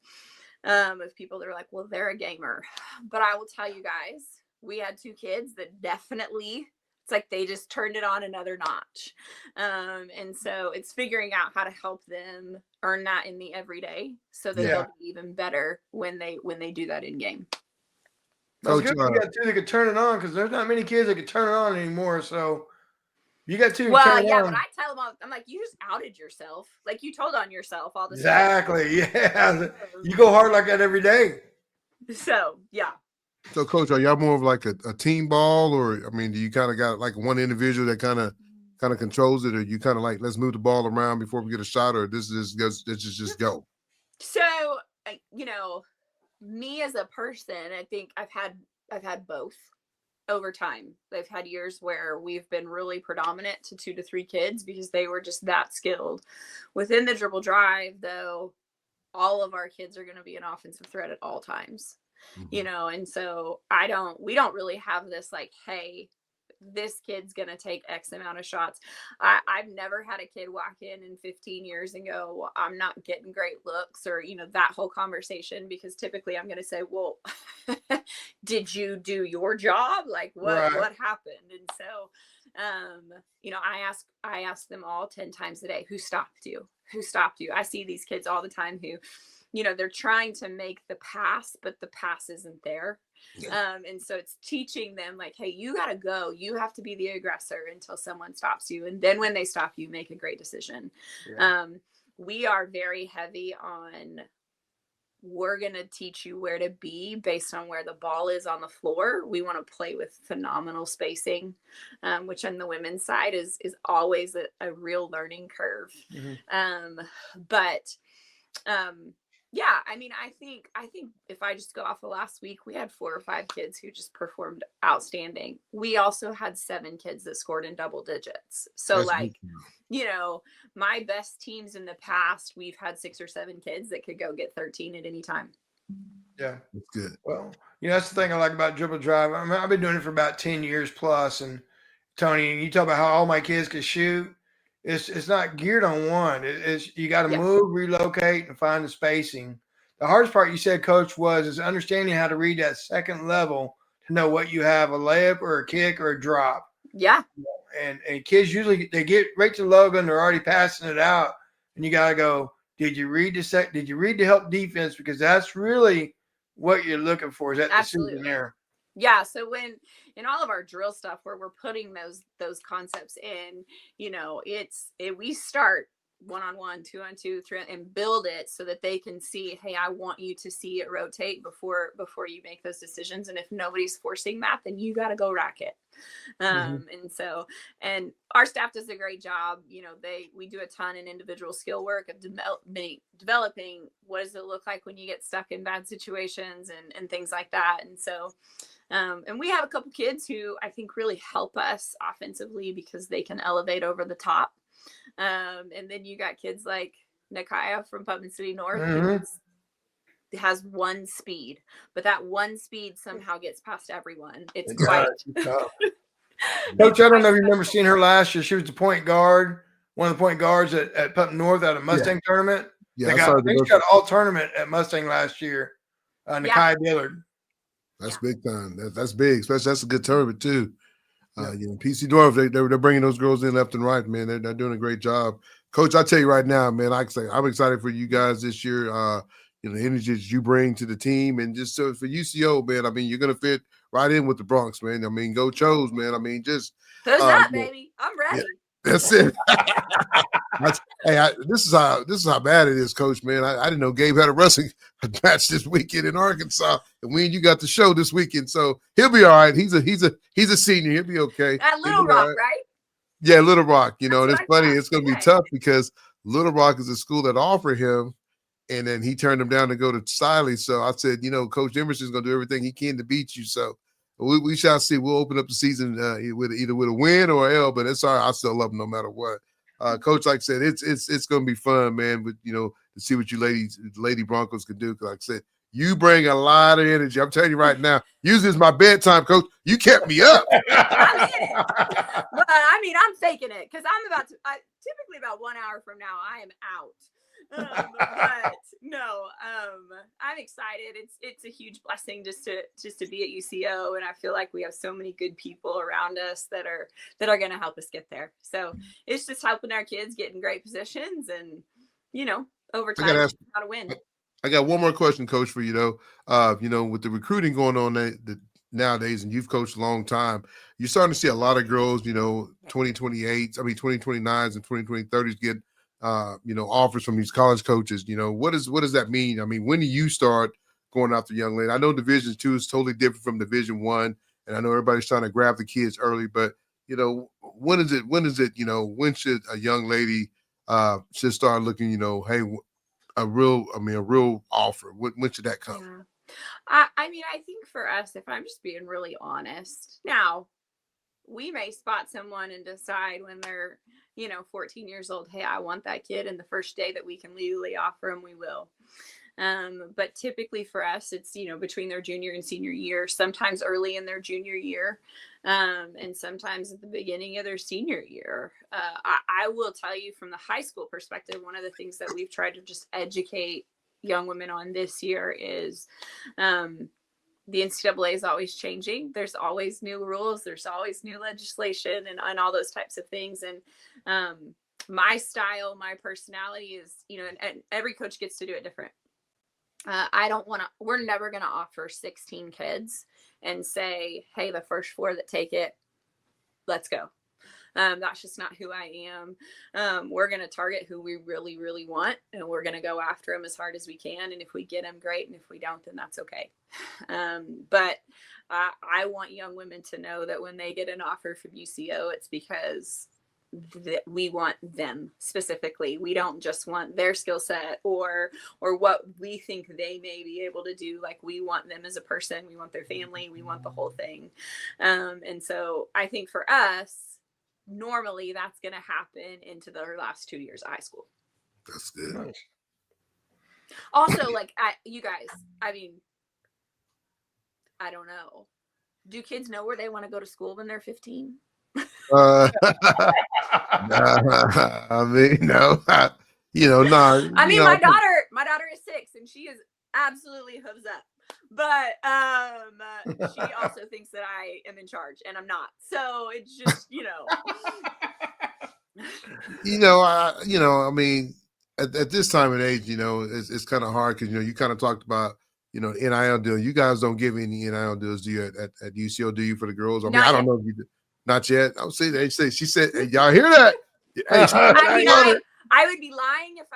of people that are like, well, they're a gamer. But I will tell you guys, we had 2 kids that definitely, it's like they just turned it on another notch. And so it's figuring out how to help them earn that in the everyday, so that they'll be even better when they do that in game. Coach, you got 2 that could turn it on, because there's not many kids that could turn it on anymore. So You got two. Well, yeah, but I tell them all, I'm like, you just outed yourself. Like you told on yourself all the time. Exactly. Yeah. You go hard like that every day. So, yeah. So, Coach, are y'all more of like a team ball, or I mean, do you kind of got like one individual that kind of controls it, or you kind of like let's move the ball around before we get a shot, or this just go? So, you know, me as a person, I think I've had both over time. They've had years where we've been really predominant to 2 to 3 kids because they were just that skilled. Within the dribble drive, though, all of our kids are going to be an offensive threat at all times. You know, and so we don't really have this like, hey, this kid's going to take X amount of shots. I've never had a kid walk in 15 years and go, well, I'm not getting great looks, or, you know, that whole conversation, because typically I'm going to say, well, did you do your job? Like what happened? And so, you know, I ask them all 10 times a day, who stopped you? I see these kids all the time who, you know, they're trying to make the pass, but the pass isn't there. And so it's teaching them like, hey, you got to go. You have to be the aggressor until someone stops you. And then when they stop you, make a great decision. Yeah. We are very heavy on, we're going to teach you where to be based on where the ball is on the floor. We want to play with phenomenal spacing, which on the women's side is always a real learning curve. Yeah, I mean, I think if I just go off of last week, we had 4 or 5 kids who just performed outstanding. We also had 7 kids that scored in double digits. So that's like, you know, my best teams in the past, we've had 6 or 7 kids that could go get 13 at any time. Yeah, that's good. Well, you know, that's the thing I like about dribble drive. I mean, I've been doing it for about 10 years plus. And Tony, you talk about how all my kids can shoot. It's not geared on one. It's you got to move, relocate, and find the spacing. The hardest part you said, Coach, is understanding how to read that second level to know what you have, a layup or a kick or a drop. Yeah. And kids usually they get right to the logo and they're already passing it out. And you got to go, did you read the help defense? Because that's really what you're looking for, is that decision there. Yeah. So when in all of our drill stuff where we're putting those concepts in, you know, we start 1-on-1, 2-on-2, 3, and build it so that they can see, hey, I want you to see it rotate before you make those decisions. And if nobody's forcing that, then you got to go rack it. And so, and our staff does a great job. You know, we do a ton in individual skill work of developing what does it look like when you get stuck in bad situations and things like that. And so, and we have a couple kids who I think really help us offensively because they can elevate over the top. And then you got kids like Nakaya from Putnam City North who has one speed, but that one speed somehow gets past everyone. It's quite tough. Coach, I don't know if you remember seeing her last year. She was the point guard, one of the point guards at Putnam North at a Mustang tournament. Yeah, I think she got all tournament at Mustang last year. Nakaya Dillard. That's big time. That's big. Especially that's a good tournament too. You know, PC North, they're bringing those girls in left and right, man. They're doing a great job. Coach, I tell you right now, man, like I say, I'm excited for you guys this year. You know, the energy that you bring to the team, and just so for UCO, man, I mean, you're going to fit right in with the Bronx, man. I mean, go Chose, man. I mean, just. Who's up, baby? I'm ready. Yeah, that's it. This is how bad it is, Coach, man. I didn't know Gabe had a wrestling match this weekend in Arkansas, and you got the show this weekend, so he'll be all right. He's a senior. He'll be okay. At Little Rock, right? Yeah, Little Rock. You know, and it's funny. It's going to be tough because Little Rock is a school that offered him, and then he turned him down to go to Siley. So I said, you know, Coach Emerson's going to do everything he can to beat you. So we shall see. We'll open up the season either with a win or a L, but it's all right. I still love him no matter what. Coach, like I said, it's going to be fun, man. But you know, to see what you Lady Broncos can do. Because like I said, you bring a lot of energy. I'm telling you right now. Usually it's my bedtime, Coach. You kept me up. I'm in it. Well, I mean, I'm faking it because I'm typically about 1 hour from now, I am out. But no, I'm excited. It's a huge blessing just to be at UCO, and I feel like we have so many good people around us that are going to help us get there. So it's just helping our kids get in great positions, and you know, over time, how to win. I got one more question, Coach, for you though. You know, with the recruiting going on, nowadays, and you've coached a long time, you're starting to see a lot of girls, 2028s, 2029s and 2030s get, offers from these college coaches. What does that mean? I mean, when do you start going after young lady? I know Division II is totally different from Division I, and I know everybody's trying to grab the kids early, but when is it, when should a young lady should start looking, hey, a real offer? When should that come? Yeah. I mean, I think for us, if I'm just being really honest, now we may spot someone and decide when they're, 14 years old, hey, I want that kid. And the first day that we can legally offer them, we will. But typically for us, it's, between their junior and senior year, sometimes early in their junior year, and sometimes at the beginning of their senior year. I will tell you from the high school perspective, one of the things that we've tried to just educate young women on this year is the NCAA is always changing. There's always new rules. There's always new legislation and all those types of things. And my style, my personality is, and every coach gets to do it different. We're never going to offer 16 kids and say, hey, the first 4 that take it, let's go. That's just not who I am. We're going to target who we really, really want, and we're going to go after them as hard as we can. And if we get them, great. And if we don't, then that's okay. But I want young women to know that when they get an offer from UCO, it's because we want them specifically. We don't just want their skill set or what we think they may be able to do. Like, we want them as a person. We want their family. We want the whole thing. And so I think for us, normally that's going to happen into their last 2 years of high school. That's good. Also, you guys, I mean, I don't know. Do kids know where they want to go to school when they're 15? I mean, no. No. I mean, my daughter is 6 and she is absolutely hooves up. But she also thinks that I am in charge, and I'm not. So it's just, I mean, at this time and age, it's kind of hard because you kind of talked about NIL deal. You guys don't give any NIL deals, do you, at UCO? Do you, for the girls? I mean, I don't know if you do. Not yet. I would say they say she said, hey, y'all hear that? Hey, I would be lying if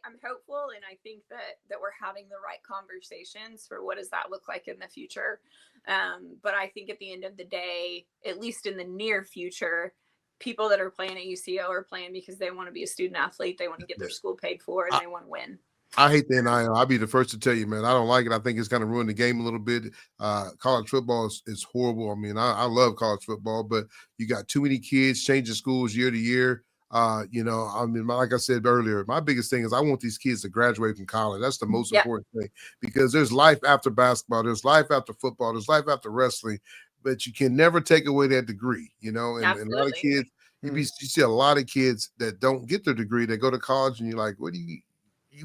I'm hopeful, and I think that we're having the right conversations for what does that look like in the future. But I think at the end of the day, at least in the near future, people that are playing at UCO are playing because they want to be a student athlete. They want to get their school paid for, and they want to win. I hate the NIL. I'll be the first to tell you, man. I don't like it. I think it's kind of ruined the game a little bit. College football is horrible. I mean, I love college football, but you got too many kids changing schools year to year. I mean, like I said earlier, my biggest thing is I want these kids to graduate from college. That's the most important thing, because there's life after basketball, there's life after football, there's life after wrestling, but you can never take away that degree, and a lot of kids, you see a lot of kids that don't get their degree, they go to college, and you're like, what do you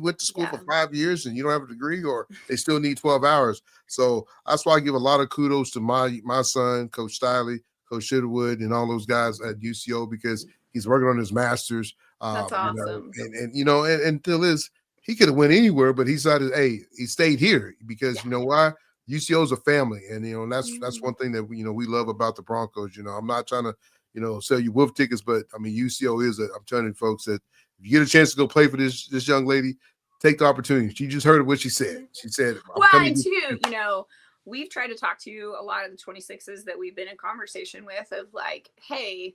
went to school for 5 years and you don't have a degree, or they still need 12 hours. So that's why I give a lot of kudos to my son, Coach Stiley, Coach Shitterwood, and all those guys at UCO, because he's working on his master's. That's awesome. And until he could have went anywhere, but he decided, hey, he stayed here because you know why? UCO is a family, and that's one thing that we love about the Broncos. I'm not trying to sell you wolf tickets, but I mean UCO is I'm telling you folks that if you get a chance to go play for this young lady, take the opportunity. She just heard what she said. She said, and too, we've tried to talk to a lot of the 26s that we've been in conversation with of like, hey,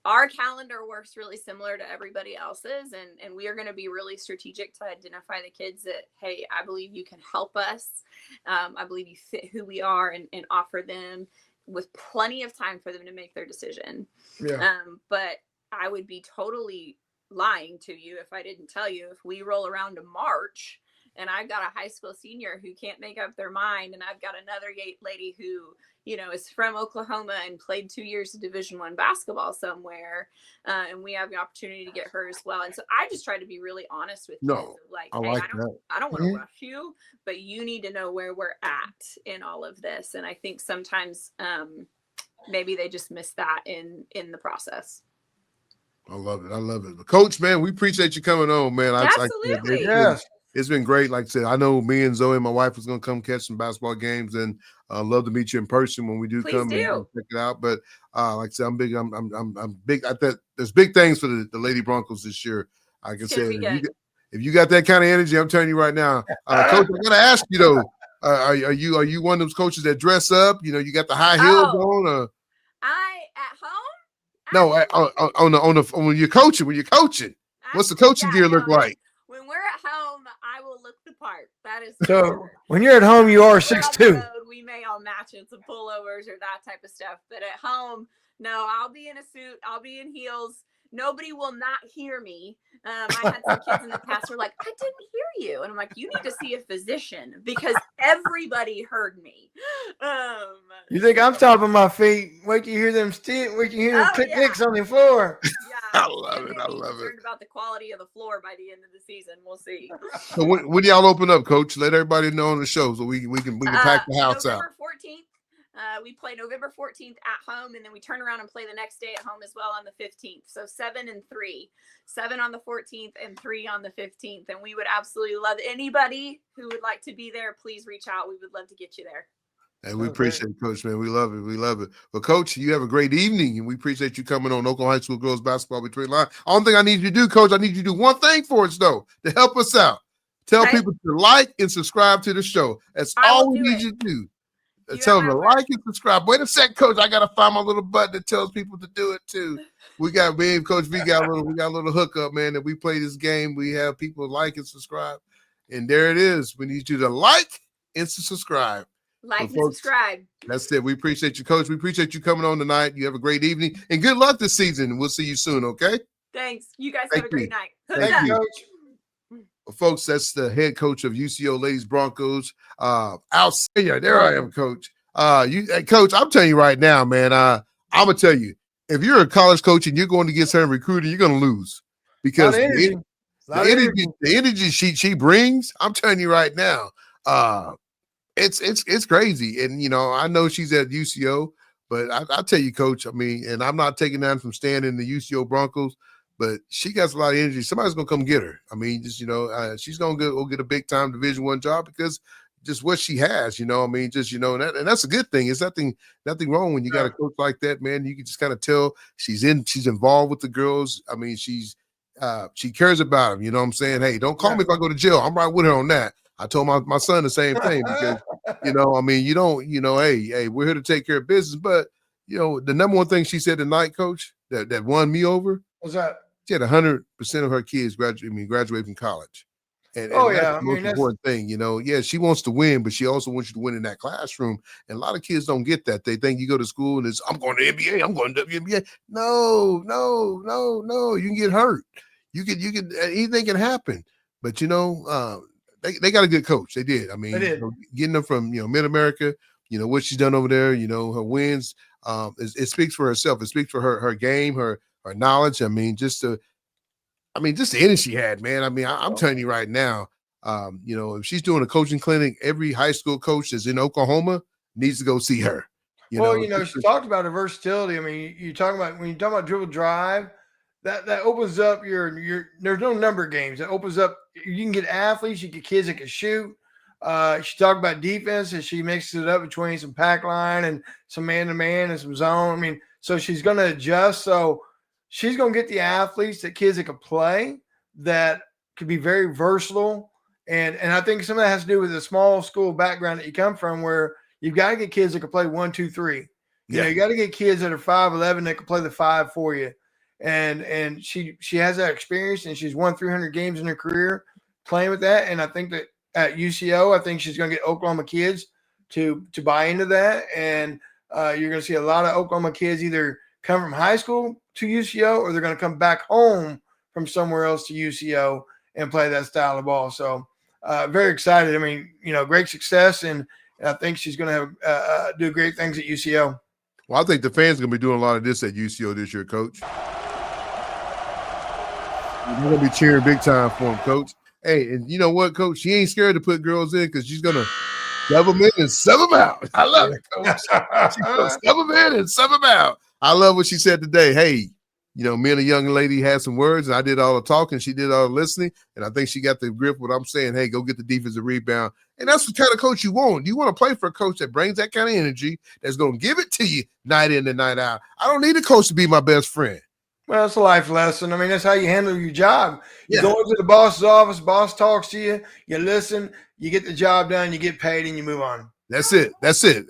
our calendar works really similar to everybody else's, and we are going to be really strategic to identify the kids that, hey, I believe you can help us. I believe you fit who we are, and offer them with plenty of time for them to make their decision. Yeah. But I would be totally lying to you if I didn't tell you, if we roll around to March and I've got a high school senior who can't make up their mind, and I've got another lady who is from Oklahoma and played 2 years of Division I basketball somewhere, and we have the opportunity to get her as well. And so I just try to be really honest with kids, like, hey, I don't want to rush you, but you need to know where we're at in all of this. And I think sometimes maybe they just miss that in the process. I love it. Coach, man, we appreciate you coming on, man. Absolutely. It's It's been great. Like I said, I know me and Zoe, my wife, was going to come catch some basketball games, and love to meet you in person when we do Please come do. and check it out. But like I said, I'm big. I'm big. I bet there's big things for the Lady Broncos this year. I can say if you got that kind of energy, I'm telling you right now, Coach. I got to ask you though, are you one of those coaches that dress up? You know, you got the high heels on. I at home. No, when you're coaching. When you're coaching, what's the coaching gear look like? When we're at home, I will look the part. That is so. Sure. When you're at home, you are 6'2". We may all match in some pullovers or that type of stuff, but at home, no. I'll be in a suit. I'll be in heels. Nobody will not hear me. I had some kids in the past who were like, I didn't hear you. And I'm like, you need to see a physician because everybody heard me. You think I'm stomping my feet? Wait till you hear them wait till you hear them click-clicks on the floor. Yeah. I love it. I love it. About the quality of the floor by the end of the season. We'll see. So when y'all open up, Coach? Let everybody know on the show so we can pack the house out. November 14th. We play November 14th at home, and then we turn around and play the next day at home as well on the 15th. So 7 and 3, 7 on the 14th and 3 on the 15th. And we would absolutely love anybody who would like to be there. Please reach out. We would love to get you there. And we appreciate it, Coach, man. We love it. We love it. But, Coach, you have a great evening, and we appreciate you coming on Oklahoma High School Girls Basketball Between the Lines. I don't think I need you to do, Coach. I need you to do one thing for us, though, to help us out. Tell people to like and subscribe to the show. That's all we need you to do. Tell them to like and subscribe. Wait a sec, Coach. I gotta find my little button that tells people to do it too. We got me and Coach V got a little hookup, man. That we play this game. We have people like and subscribe, and there it is. We need you to like and subscribe. Like and subscribe. That's it. We appreciate you, Coach. We appreciate you coming on tonight. You have a great evening and good luck this season. We'll see you soon. Okay. Thanks. You guys have a great night. Thank you, Coach. Well, folks, that's the head coach of UCO Ladies Broncos. There I am, Coach. Coach, I'm telling you right now, man. I'm gonna tell you, if you're a college coach and you're going against her in recruiting, you're gonna lose because the energy she brings. I'm telling you right now, it's crazy. And I know she's at UCO, but I tell you, Coach. I mean, and I'm not taking down from staying in the UCO Broncos. But she got a lot of energy. Somebody's gonna come get her. I mean, just she's gonna go get a big time Division I job because just what she has. I mean, just and that's a good thing. It's nothing wrong when you got a coach like that, man. You can just kind of tell she's involved with the girls. I mean, she cares about them. You know what I'm saying? Hey, don't call me if I go to jail. I'm right with her on that. I told my son the same thing because I mean, you don't hey, we're here to take care of business. But the number one thing she said tonight, Coach, that won me over. What's that? She had 100% of her kids graduate from college. And that's the most important thing, Yeah, she wants to win, but she also wants you to win in that classroom. And a lot of kids don't get that. They think you go to school and it's, I'm going to NBA, I'm going to WNBA. No. You can get hurt. You can anything can happen. But they got a good coach. They did. I mean, getting them from Mid-America, what she's done over there, her wins. It speaks for herself. It speaks for her game, her knowledge. I mean, just the energy she had, man. I mean, I'm telling you right now, if she's doing a coaching clinic, every high school coach that's in Oklahoma needs to go see her. She talked about her versatility. I mean, when you talk about dribble drive, that opens up your there's no number of games. That opens up, you can get athletes, you get kids that can shoot. She talked about defense and she mixes it up between some pack line and some man-to-man and some zone. I mean, so she's going to adjust. So she's going to get the athletes, the kids that can play, that could be very versatile. And I think some of that has to do with the small school background that you come from, where you've got to get kids that can play 1, 2, 3. You got to get kids that are 5'11" that can play the 5 for you. And she has that experience, and she's won 300 games in her career playing with that. And I think that at UCO, I think she's going to get Oklahoma kids to buy into that. And you're going to see a lot of Oklahoma kids either come from high school to UCO, or they're going to come back home from somewhere else to UCO and play that style of ball. So very excited. I mean, great success, and I think she's going to have do great things at UCO. Well, I think the fans are going to be doing a lot of this at UCO this year, Coach. We're going to be cheering big time for him, Coach. Hey, and you know what, Coach? She ain't scared to put girls in because she's going to sub them in and sub them out. I love it, Coach. She's going to sub them in and sub them out. I love what she said today. Hey, me and a young lady had some words, and I did all the talking. She did all the listening, and I think she got the grip of what I'm saying. Hey, go get the defensive rebound. And that's the kind of coach you want. You want to play for a coach that brings that kind of energy, that's going to give it to you night in and night out. I don't need a coach to be my best friend. Well, it's a life lesson. I mean, that's how you handle your job. You go into the boss's office, boss talks to you, you listen, you get the job done, you get paid, and you move on. That's it.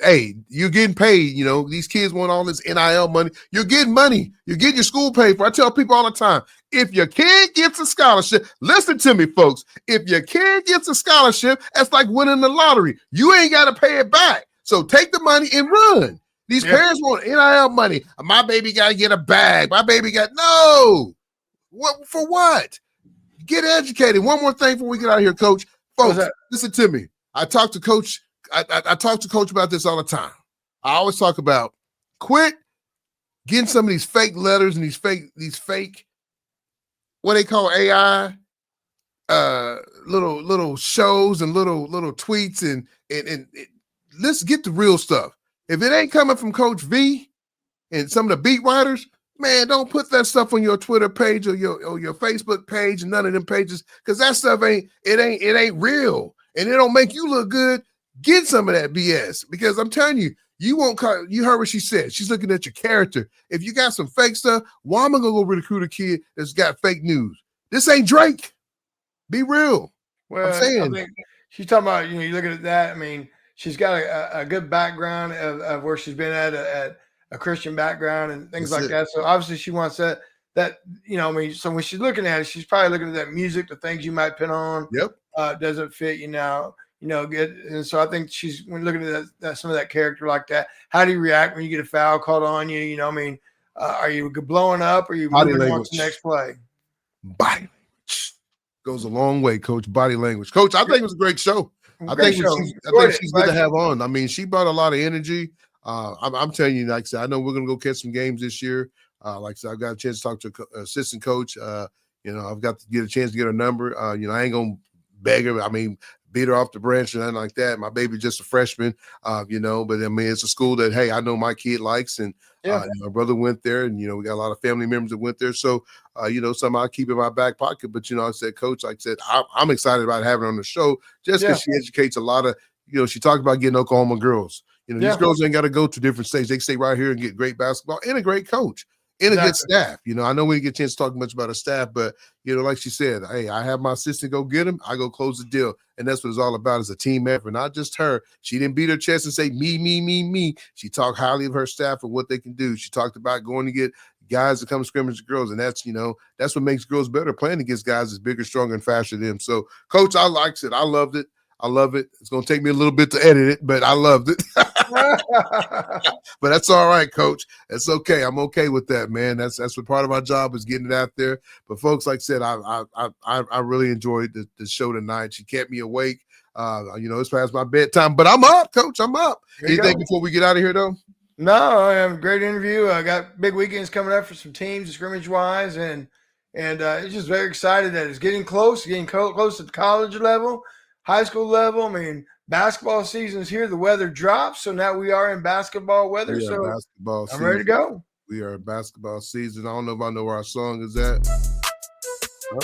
Hey, you're getting paid. These kids want all this NIL money. You're getting money. You're getting your school paid for. I tell people all the time, if your kid gets a scholarship, listen to me, folks. If your kid gets a scholarship, that's like winning the lottery. You ain't got to pay it back. So take the money and run. These parents want NIL money. My baby got to get a bag. My baby no. What for what? Get educated. One more thing before we get out of here, Coach. Folks, listen to me. I talk to Coach. I talk to Coach about this all the time. I always talk about quit getting some of these fake letters and these fake, what they call AI, little shows and little tweets and let's get the real stuff. If it ain't coming from Coach V and some of the beat writers, man, don't put that stuff on your Twitter page or your Facebook page and none of them pages, because that stuff ain't real and it don't make you look good. Get some of that BS, because I'm telling you, you heard what she said. She's looking at your character. If you got some fake stuff, why am I gonna go recruit a kid that's got fake news? This ain't Drake. Be real. Well, I'm saying, I mean, she's talking about, you looking at that. I mean, she's got a good background of where she's been at a Christian background and things like that. So obviously she wants that, I mean, so when she's looking at it, she's probably looking at that music, the things you might put on. Yep. Doesn't fit you now. Good. And so I think when looking at that, some of that character like that, how do you react when you get a foul called on you? I mean, are you blowing up or are you moving on to the next play? Body language goes a long way, Coach. Body language. Coach, I think it was a great show. I think she's good to have on. I mean, she brought a lot of energy. I'm telling you, like I said, I know we're going to go catch some games this year. Like I said, I've got a chance to talk to assistant coach. I've got to get a chance to get her number. I ain't going to beg her. I mean, beat her off the branch or nothing like that. My baby's just a freshman, but I mean, it's a school that, hey, I know my kid likes, and my brother went there, and, we got a lot of family members that went there. So, something I keep in my back pocket. But, I said, Coach, like I said, I'm excited about having her on the show just because she educates a lot of, she talked about getting Oklahoma girls. These girls ain't got to go to different states. They stay right here and get great basketball and a great coach. And a good staff. I know we didn't get a chance to talk much about our staff, but, like she said, hey, I have my assistant go get him. I go close the deal. And that's what it's all about, is a team effort, not just her. She didn't beat her chest and say, me, me, me, me. She talked highly of her staff and what they can do. She talked about going to get guys to come scrimmage with girls. And that's, that's what makes girls better, playing against guys that's bigger, stronger, and faster than them. So, Coach, I liked it. I loved it. I love it. It's going to take me a little bit to edit it, but I loved it. But that's all right, Coach. It's okay. I'm okay with that, man. That's what part of my job is, getting it out there. But folks, like I said, I really enjoyed the show tonight. She kept me awake. It's past my bedtime, but I'm up, Coach. I'm up. Anything before we get out of here, though? No, I have a great interview. I got big weekends coming up for some teams, scrimmage wise, and it's just very excited that it's getting close to the college level. High school level. I mean, basketball season's here. The weather drops, so now we are in basketball weather. I'm ready to go. We are in basketball season. I don't know if I know where our song is at.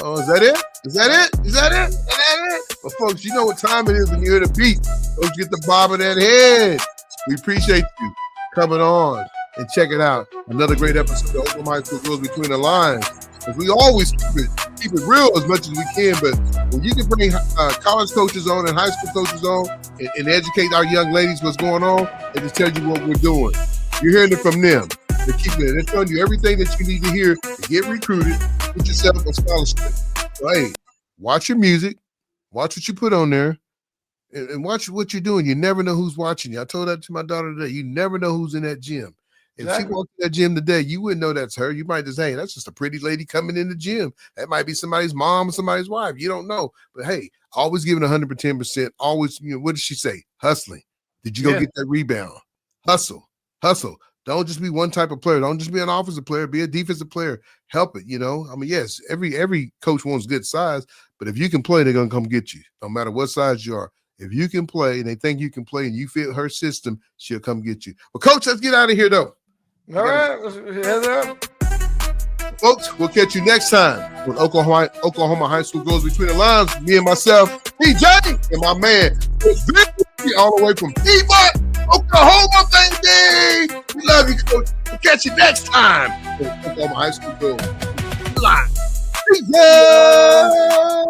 Oh, is that it? Is that it? Is that it? Is that it? Well, folks, you know what time it is when you hear the beat. Don't get the bob of that head. We appreciate you coming on and checking out another great episode of Oklahoma High School Girls Between the Lines. We always keep it real as much as we can, but when you can bring college coaches on and high school coaches on and educate our young ladies what's going on and just tell you what we're doing, you're hearing it from them. They're telling you everything that you need to hear to get recruited, put yourself on scholarship. So, hey, watch your music, watch what you put on there, and watch what you're doing. You never know who's watching you. I told that to my daughter today. You never know who's in that gym. If she walked in that gym today, you wouldn't know that's her. You might just, hey, that's just a pretty lady coming in the gym. That might be somebody's mom or somebody's wife. You don't know. But, hey, always giving 110%. Always, what did she say? Hustling. Did you go get that rebound? Hustle. Don't just be one type of player. Don't just be an offensive player. Be a defensive player. Help it, I mean, yes, every coach wants good size, but if you can play, they're going to come get you, no matter what size you are. If you can play and they think you can play and you fit her system, she'll come get you. Well, Coach, let's get out of here, though. All right, let's head up. Folks, we'll catch you next time when Oklahoma High School goes between the lines. Me and myself, PJ, and my man, Vick, all the way from Piedmont, Oklahoma, baby. We love you, Coach. We'll catch you next time when Oklahoma High School goes between the lines. Yeah.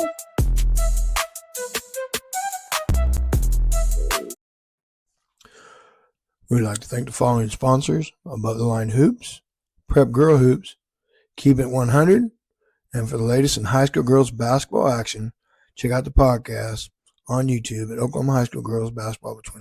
We'd like to thank the following sponsors: Above the Line Hoops, Prep Girl Hoops, Keep It 100, and for the latest in high school girls basketball action, check out the podcast on YouTube at Oklahoma High School Girls Basketball Between